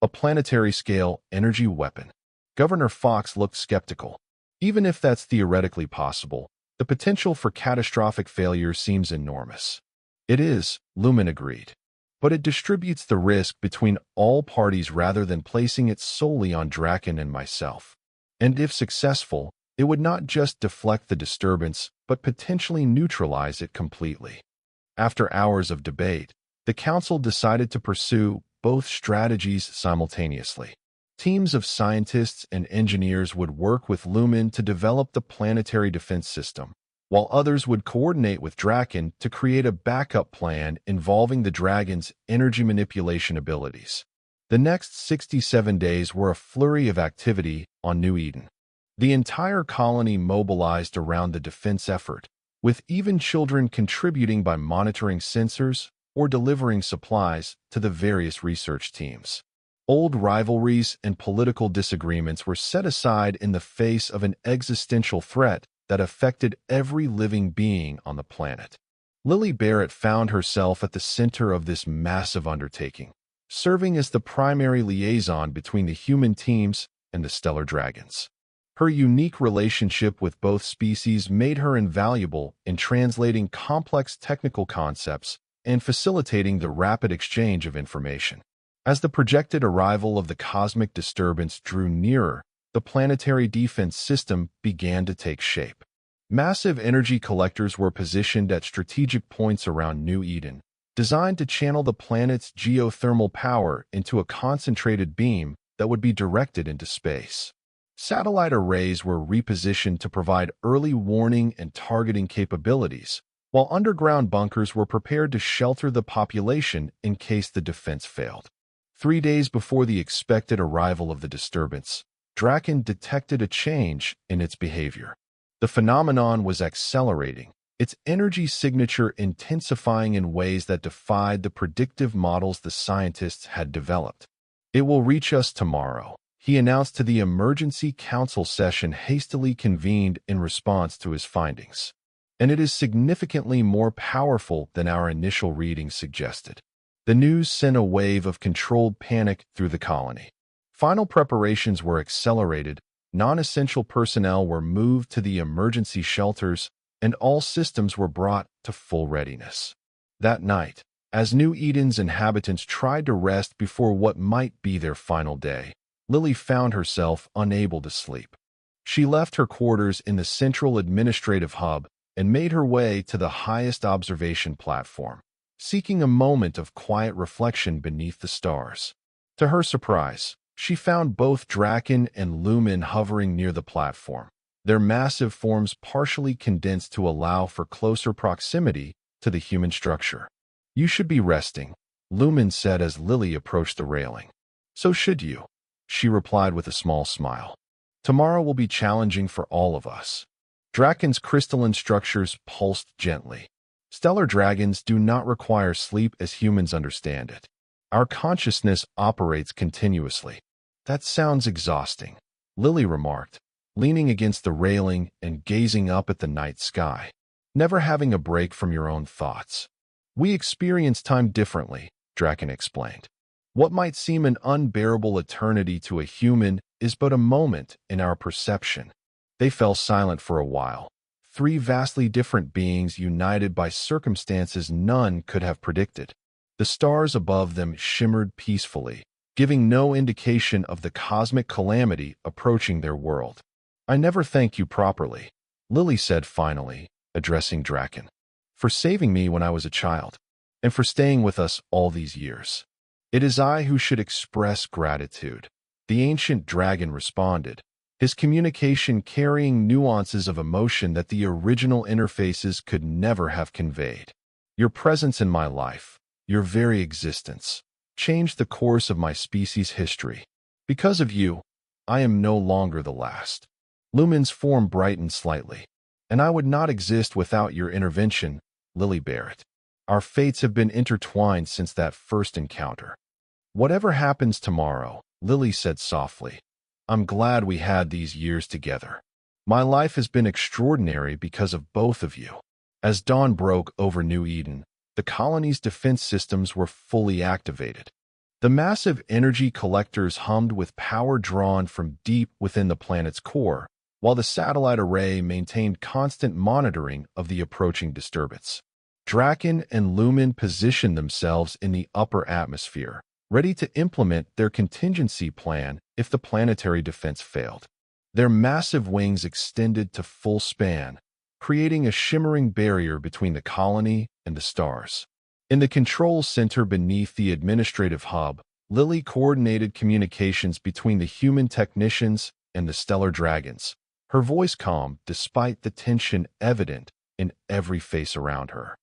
S1: A planetary-scale energy weapon. Governor Fox looked skeptical. Even if that's theoretically possible, the potential for catastrophic failure seems enormous. It is, Lumen agreed. But it distributes the risk between all parties rather than placing it solely on Draken and myself. And if successful, it would not just deflect the disturbance, but potentially neutralize it completely. After hours of debate, the Council decided to pursue both strategies simultaneously. Teams of scientists and engineers would work with Lumen to develop the planetary defense system, while others would coordinate with Draken to create a backup plan involving the Dragon's energy manipulation abilities. The next 67 days were a flurry of activity on New Eden. The entire colony mobilized around the defense effort, with even children contributing by monitoring sensors or delivering supplies to the various research teams. Old rivalries and political disagreements were set aside in the face of an existential threat that affected every living being on the planet. Lily Barrett found herself at the center of this massive undertaking, serving as the primary liaison between the human teams and the stellar dragons. Her unique relationship with both species made her invaluable in translating complex technical concepts and facilitating the rapid exchange of information. As the projected arrival of the cosmic disturbance drew nearer, the planetary defense system began to take shape. Massive energy collectors were positioned at strategic points around New Eden, designed to channel the planet's geothermal power into a concentrated beam that would be directed into space. Satellite arrays were repositioned to provide early warning and targeting capabilities, while underground bunkers were prepared to shelter the population in case the defense failed. 3 days before the expected arrival of the disturbance, Draken detected a change in its behavior. The phenomenon was accelerating, its energy signature intensifying in ways that defied the predictive models the scientists had developed. "It will reach us tomorrow," he announced to the emergency council session hastily convened in response to his findings. "And it is significantly more powerful than our initial readings suggested." The news sent a wave of controlled panic through the colony. Final preparations were accelerated, non-essential personnel were moved to the emergency shelters, and all systems were brought to full readiness. That night, as New Eden's inhabitants tried to rest before what might be their final day, Lily found herself unable to sleep. She left her quarters in the central administrative hub and made her way to the highest observation platform, seeking a moment of quiet reflection beneath the stars. To her surprise, she found both Draken and Lumen hovering near the platform, their massive forms partially condensed to allow for closer proximity to the human structure. "You should be resting," Lumen said as Lily approached the railing. "So should you," she replied with a small smile. "Tomorrow will be challenging for all of us." Draken's crystalline structures pulsed gently. "Stellar dragons do not require sleep as humans understand it. Our consciousness operates continuously." "That sounds exhausting," Lily remarked, leaning against the railing and gazing up at the night sky. "Never having a break from your own thoughts." "We experience time differently," Draken explained. "What might seem an unbearable eternity to a human is but a moment in our perception." They fell silent for a while, 3 vastly different beings united by circumstances none could have predicted. The stars above them shimmered peacefully, giving no indication of the cosmic calamity approaching their world. "I never thank you properly," Lily said finally, addressing Draken, "for saving me when I was a child, and for staying with us all these years. It is I who should express gratitude." The ancient dragon responded, his communication carrying nuances of emotion that the original interfaces could never have conveyed. "Your presence in my life, your very existence, changed the course of my species' history. Because of you, I am no longer the last." Lumen's form brightened slightly. "And I would not exist without your intervention, Lily Barrett. Our fates have been intertwined since that first encounter." "Whatever happens tomorrow," Lily said softly, "I'm glad we had these years together." My life has been extraordinary because of both of you. As dawn broke over New Eden, the colony's defense systems were fully activated. The massive energy collectors hummed with power drawn from deep within the planet's core, while the satellite array maintained constant monitoring of the approaching disturbance. Draken and Lumen positioned themselves in the upper atmosphere, ready to implement their contingency plan if the planetary defense failed. Their massive wings extended to full span, creating a shimmering barrier between the colony and the stars. In the control center beneath the administrative hub, Lily coordinated communications between the human technicians and the stellar dragons, her voice calm despite the tension evident in every face around her.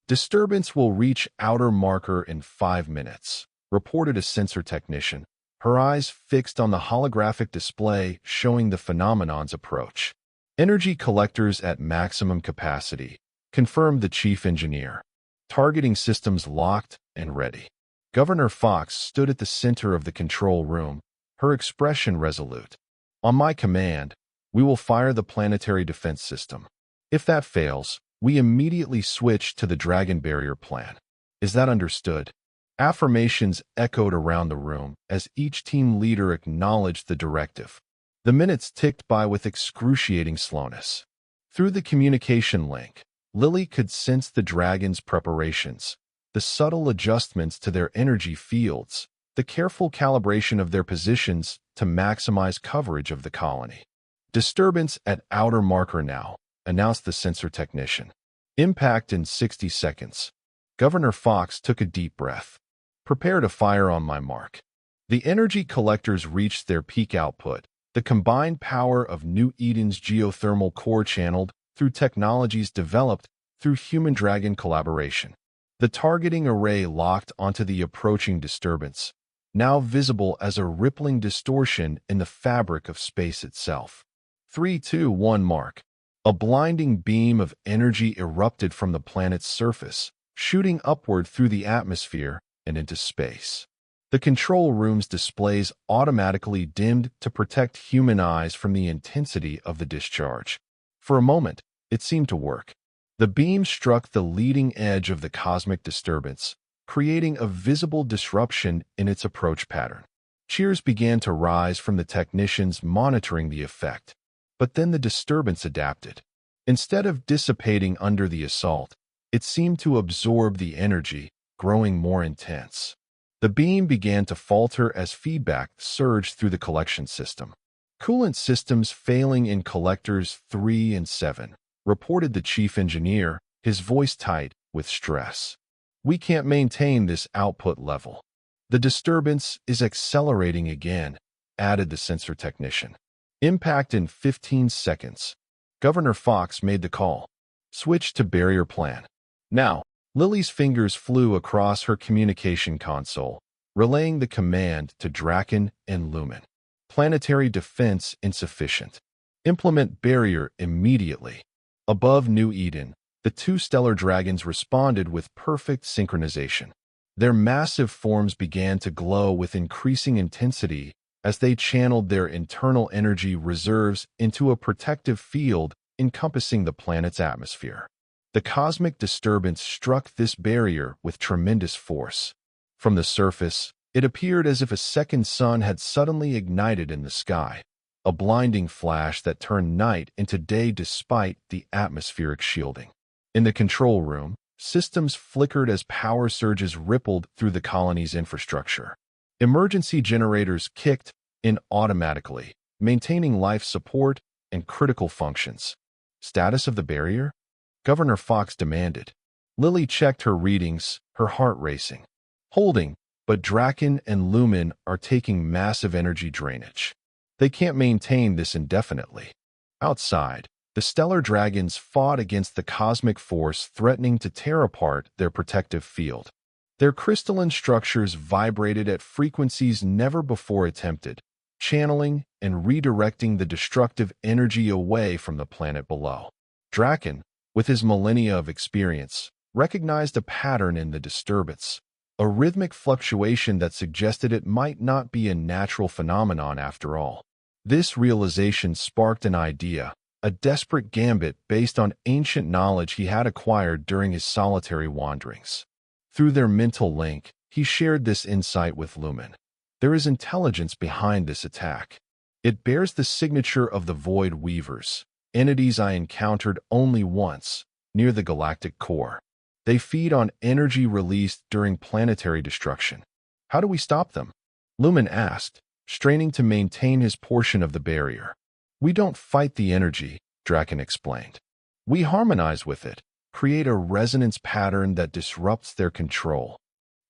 S1: Disturbance will reach outer marker in 5 minutes, reported a sensor technician, her eyes fixed on the holographic display showing the phenomenon's approach. Energy collectors at maximum capacity, confirmed the chief engineer. Targeting systems locked and ready. Governor Fox stood at the center of the control room, her expression resolute. On my command, we will fire the planetary defense system. If that fails, we immediately switch to the Dragon Barrier plan. Is that understood? Affirmations echoed around the room as each team leader acknowledged the directive. The minutes ticked by with excruciating slowness. Through the communication link, Lily could sense the dragons' preparations, the subtle adjustments to their energy fields, the careful calibration of their positions to maximize coverage of the colony. Disturbance at outer marker now, announced the sensor technician. Impact in 60 seconds. Governor Fox took a deep breath. Prepare to fire on my mark. The energy collectors reached their peak output, the combined power of New Eden's geothermal core channeled through technologies developed through human-dragon collaboration. The targeting array locked onto the approaching disturbance, now visible as a rippling distortion in the fabric of space itself. 3, 2, 1 mark. A blinding beam of energy erupted from the planet's surface, shooting upward through the atmosphere and into space. The control room's displays automatically dimmed to protect human eyes from the intensity of the discharge. For a moment, it seemed to work. The beam struck the leading edge of the cosmic disturbance, creating a visible disruption in its approach pattern. Cheers began to rise from the technicians monitoring the effect. But then the disturbance adapted. Instead of dissipating under the assault, it seemed to absorb the energy, growing more intense. The beam began to falter as feedback surged through the collection system. Coolant systems failing in collectors 3 and 7, reported the chief engineer, his voice tight with stress. We can't maintain this output level. The disturbance is accelerating again, added the sensor technician. Impact in 15 seconds. Governor Fox made the call. Switch to barrier plan. Now, Lily's fingers flew across her communication console, relaying the command to Draken and Lumen. Planetary defense insufficient. Implement barrier immediately. Above New Eden, the two stellar dragons responded with perfect synchronization. Their massive forms began to glow with increasing intensity as they channeled their internal energy reserves into a protective field encompassing the planet's atmosphere. The cosmic disturbance struck this barrier with tremendous force. From the surface, it appeared as if a second sun had suddenly ignited in the sky, a blinding flash that turned night into day despite the atmospheric shielding. In the control room, systems flickered as power surges rippled through the colony's infrastructure. Emergency generators kicked in automatically, maintaining life support and critical functions. Status of the barrier? Governor Fox demanded. Lily checked her readings, her heart racing. Holding, but Draken and Lumen are taking massive energy drainage. They can't maintain this indefinitely. Outside, the stellar dragons fought against the cosmic force threatening to tear apart their protective field. Their crystalline structures vibrated at frequencies never before attempted, channeling and redirecting the destructive energy away from the planet below. Draken, with his millennia of experience, recognized a pattern in the disturbance, a rhythmic fluctuation that suggested it might not be a natural phenomenon after all. This realization sparked an idea, a desperate gambit based on ancient knowledge he had acquired during his solitary wanderings. Through their mental link, he shared this insight with Lumen. There is intelligence behind this attack. It bears the signature of the Void Weavers, entities I encountered only once, near the galactic core. They feed on energy released during planetary destruction. How do we stop them? Lumen asked, straining to maintain his portion of the barrier. We don't fight the energy, Draken explained. We harmonize with it, create a resonance pattern that disrupts their control.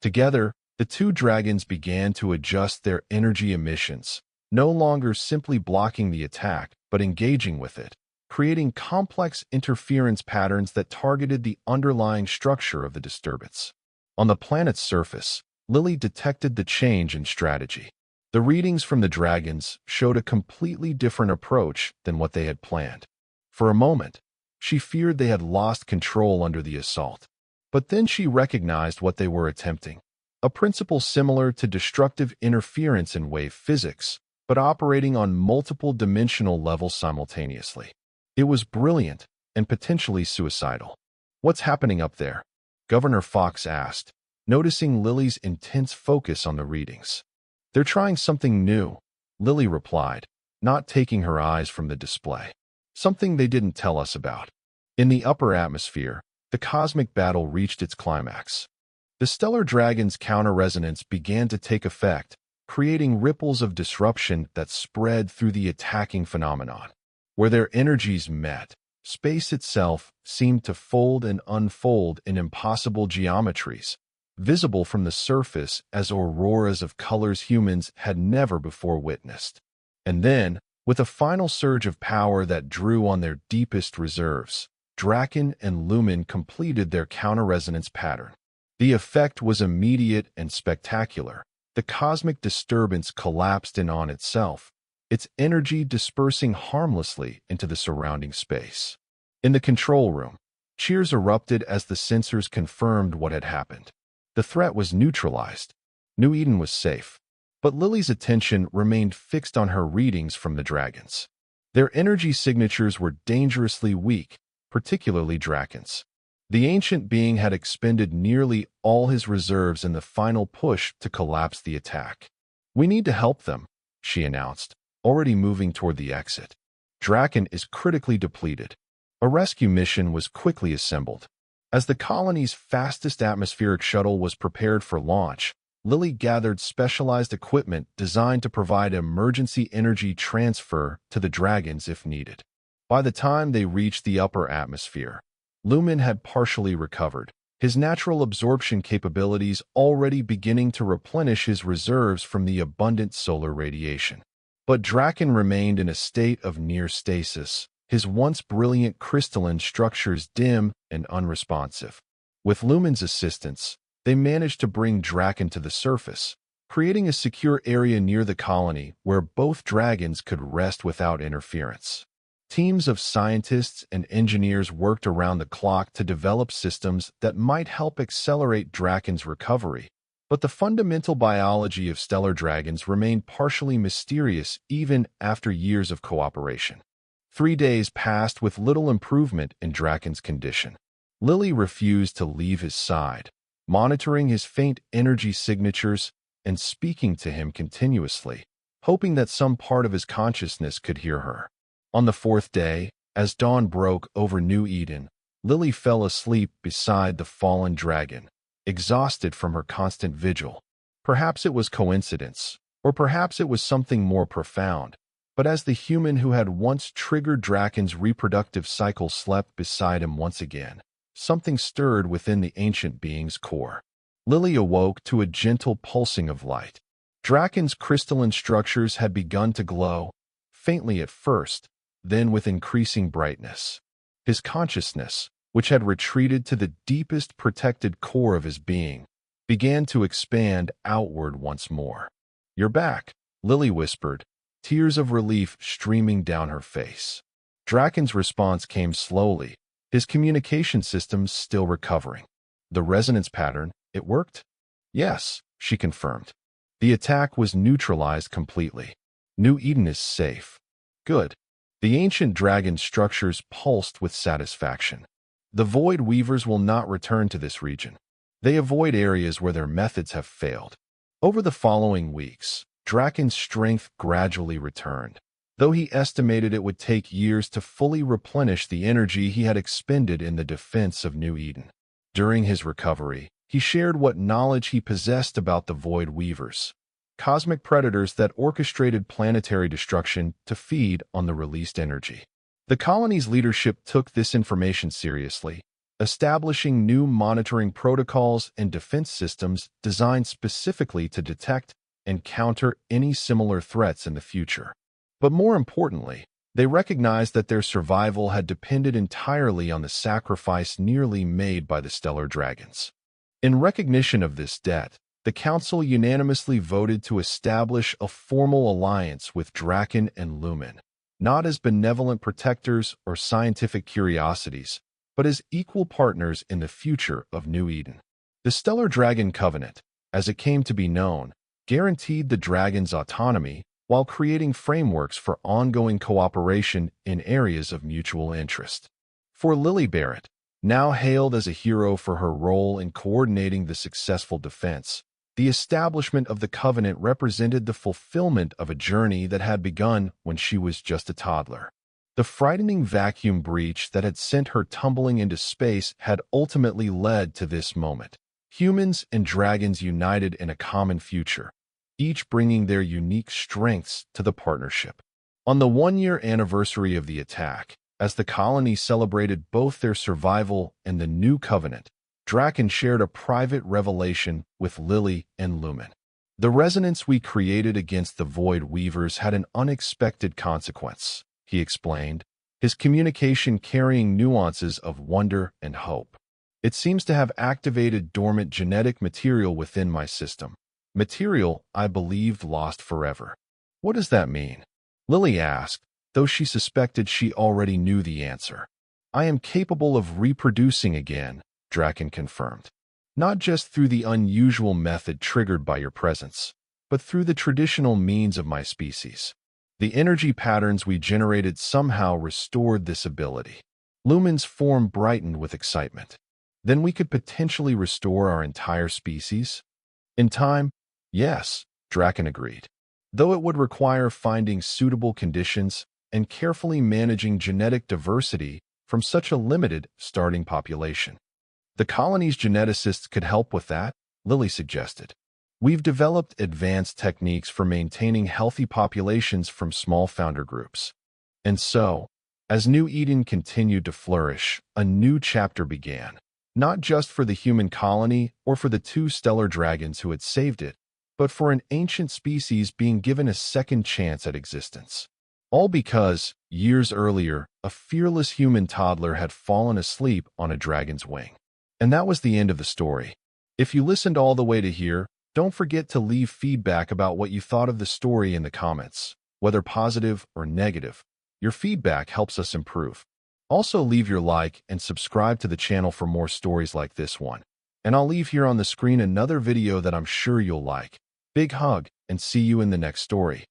S1: Together, the two dragons began to adjust their energy emissions, no longer simply blocking the attack, but engaging with it, creating complex interference patterns that targeted the underlying structure of the disturbance. On the planet's surface, Lily detected the change in strategy. The readings from the dragons showed a completely different approach than what they had planned. For a moment, she feared they had lost control under the assault. But then she recognized what they were attempting, a principle similar to destructive interference in wave physics, but operating on multiple dimensional levels simultaneously. It was brilliant and potentially suicidal. What's happening up there? Governor Fox asked, noticing Lily's intense focus on the readings. They're trying something new, Lily replied, not taking her eyes from the display. Something they didn't tell us about. In the upper atmosphere, the cosmic battle reached its climax. The stellar dragon's counter-resonance began to take effect, creating ripples of disruption that spread through the attacking phenomenon. Where their energies met, space itself seemed to fold and unfold in impossible geometries, visible from the surface as auroras of colors humans had never before witnessed. And then, with a final surge of power that drew on their deepest reserves, Draken and Lumen completed their counter-resonance pattern. The effect was immediate and spectacular. The cosmic disturbance collapsed in on itself, its energy dispersing harmlessly into the surrounding space. In the control room, cheers erupted as the sensors confirmed what had happened. The threat was neutralized. New Eden was safe. But Lily's attention remained fixed on her readings from the dragons. Their energy signatures were dangerously weak, particularly Draken's. The ancient being had expended nearly all his reserves in the final push to collapse the attack. We need to help them, she announced, already moving toward the exit. Draken is critically depleted. A rescue mission was quickly assembled. As the colony's fastest atmospheric shuttle was prepared for launch, Lily gathered specialized equipment designed to provide emergency energy transfer to the dragons if needed. By the time they reached the upper atmosphere, Lumen had partially recovered, his natural absorption capabilities already beginning to replenish his reserves from the abundant solar radiation. But Draken remained in a state of near stasis, his once brilliant crystalline structures dim and unresponsive. With Lumen's assistance, they managed to bring Draken to the surface, creating a secure area near the colony where both dragons could rest without interference. Teams of scientists and engineers worked around the clock to develop systems that might help accelerate Draken's recovery, but the fundamental biology of stellar dragons remained partially mysterious even after years of cooperation. 3 days passed with little improvement in Draken's condition. Lily refused to leave his side, monitoring his faint energy signatures and speaking to him continuously, hoping that some part of his consciousness could hear her. On the 4th day, as dawn broke over New Eden, Lily fell asleep beside the fallen dragon, exhausted from her constant vigil. Perhaps it was coincidence, or perhaps it was something more profound, but as the human who had once triggered Draken's reproductive cycle slept beside him once again, something stirred within the ancient being's core. Lily awoke to a gentle pulsing of light. Draken's crystalline structures had begun to glow, faintly at first, then with increasing brightness. His consciousness, which had retreated to the deepest protected core of his being, began to expand outward once more. "You're back," Lily whispered, tears of relief streaming down her face. Draken's response came slowly, his communication systems still recovering. "The resonance pattern, it worked?" "Yes," she confirmed. "The attack was neutralized completely. New Eden is safe." "Good." The ancient dragon structures pulsed with satisfaction. The Void Weavers will not return to this region. They avoid areas where their methods have failed. Over the following weeks, Draken's strength gradually returned, though he estimated it would take years to fully replenish the energy he had expended in the defense of New Eden. During his recovery, he shared what knowledge he possessed about the Void Weavers, cosmic predators that orchestrated planetary destruction to feed on the released energy. The colony's leadership took this information seriously, establishing new monitoring protocols and defense systems designed specifically to detect and counter any similar threats in the future. But more importantly, they recognized that their survival had depended entirely on the sacrifice nearly made by the stellar dragons. In recognition of this debt, the Council unanimously voted to establish a formal alliance with Draken and Lumen, not as benevolent protectors or scientific curiosities, but as equal partners in the future of New Eden. The Stellar Dragon Covenant, as it came to be known, guaranteed the dragons autonomy while creating frameworks for ongoing cooperation in areas of mutual interest. For Lily Barrett, now hailed as a hero for her role in coordinating the successful defense, the establishment of the Covenant represented the fulfillment of a journey that had begun when she was just a toddler. The frightening vacuum breach that had sent her tumbling into space had ultimately led to this moment. Humans and dragons united in a common future, each bringing their unique strengths to the partnership. On the one-year anniversary of the attack, as the colony celebrated both their survival and the new covenant, Draken shared a private revelation with Lily and Lumen. The resonance we created against the Void Weavers had an unexpected consequence, he explained, his communication carrying nuances of wonder and hope. It seems to have activated dormant genetic material within my system. Material I believed lost forever. What does that mean? Lily asked, though she suspected she already knew the answer. I am capable of reproducing again, Draken confirmed. Not just through the unusual method triggered by your presence, but through the traditional means of my species. The energy patterns we generated somehow restored this ability. Lumen's form brightened with excitement. Then we could potentially restore our entire species? In time, yes, Draken agreed, though it would require finding suitable conditions and carefully managing genetic diversity from such a limited starting population. The colony's geneticists could help with that, Lily suggested. We've developed advanced techniques for maintaining healthy populations from small founder groups. And so, as New Eden continued to flourish, a new chapter began, not just for the human colony or for the two stellar dragons who had saved it, but for an ancient species being given a second chance at existence. All because, years earlier, a fearless human toddler had fallen asleep on a dragon's wing. And that was the end of the story. If you listened all the way to here, don't forget to leave feedback about what you thought of the story in the comments, whether positive or negative. Your feedback helps us improve. Also, leave your like and subscribe to the channel for more stories like this one. And I'll leave here on the screen another video that I'm sure you'll like. Big hug, and see you in the next story.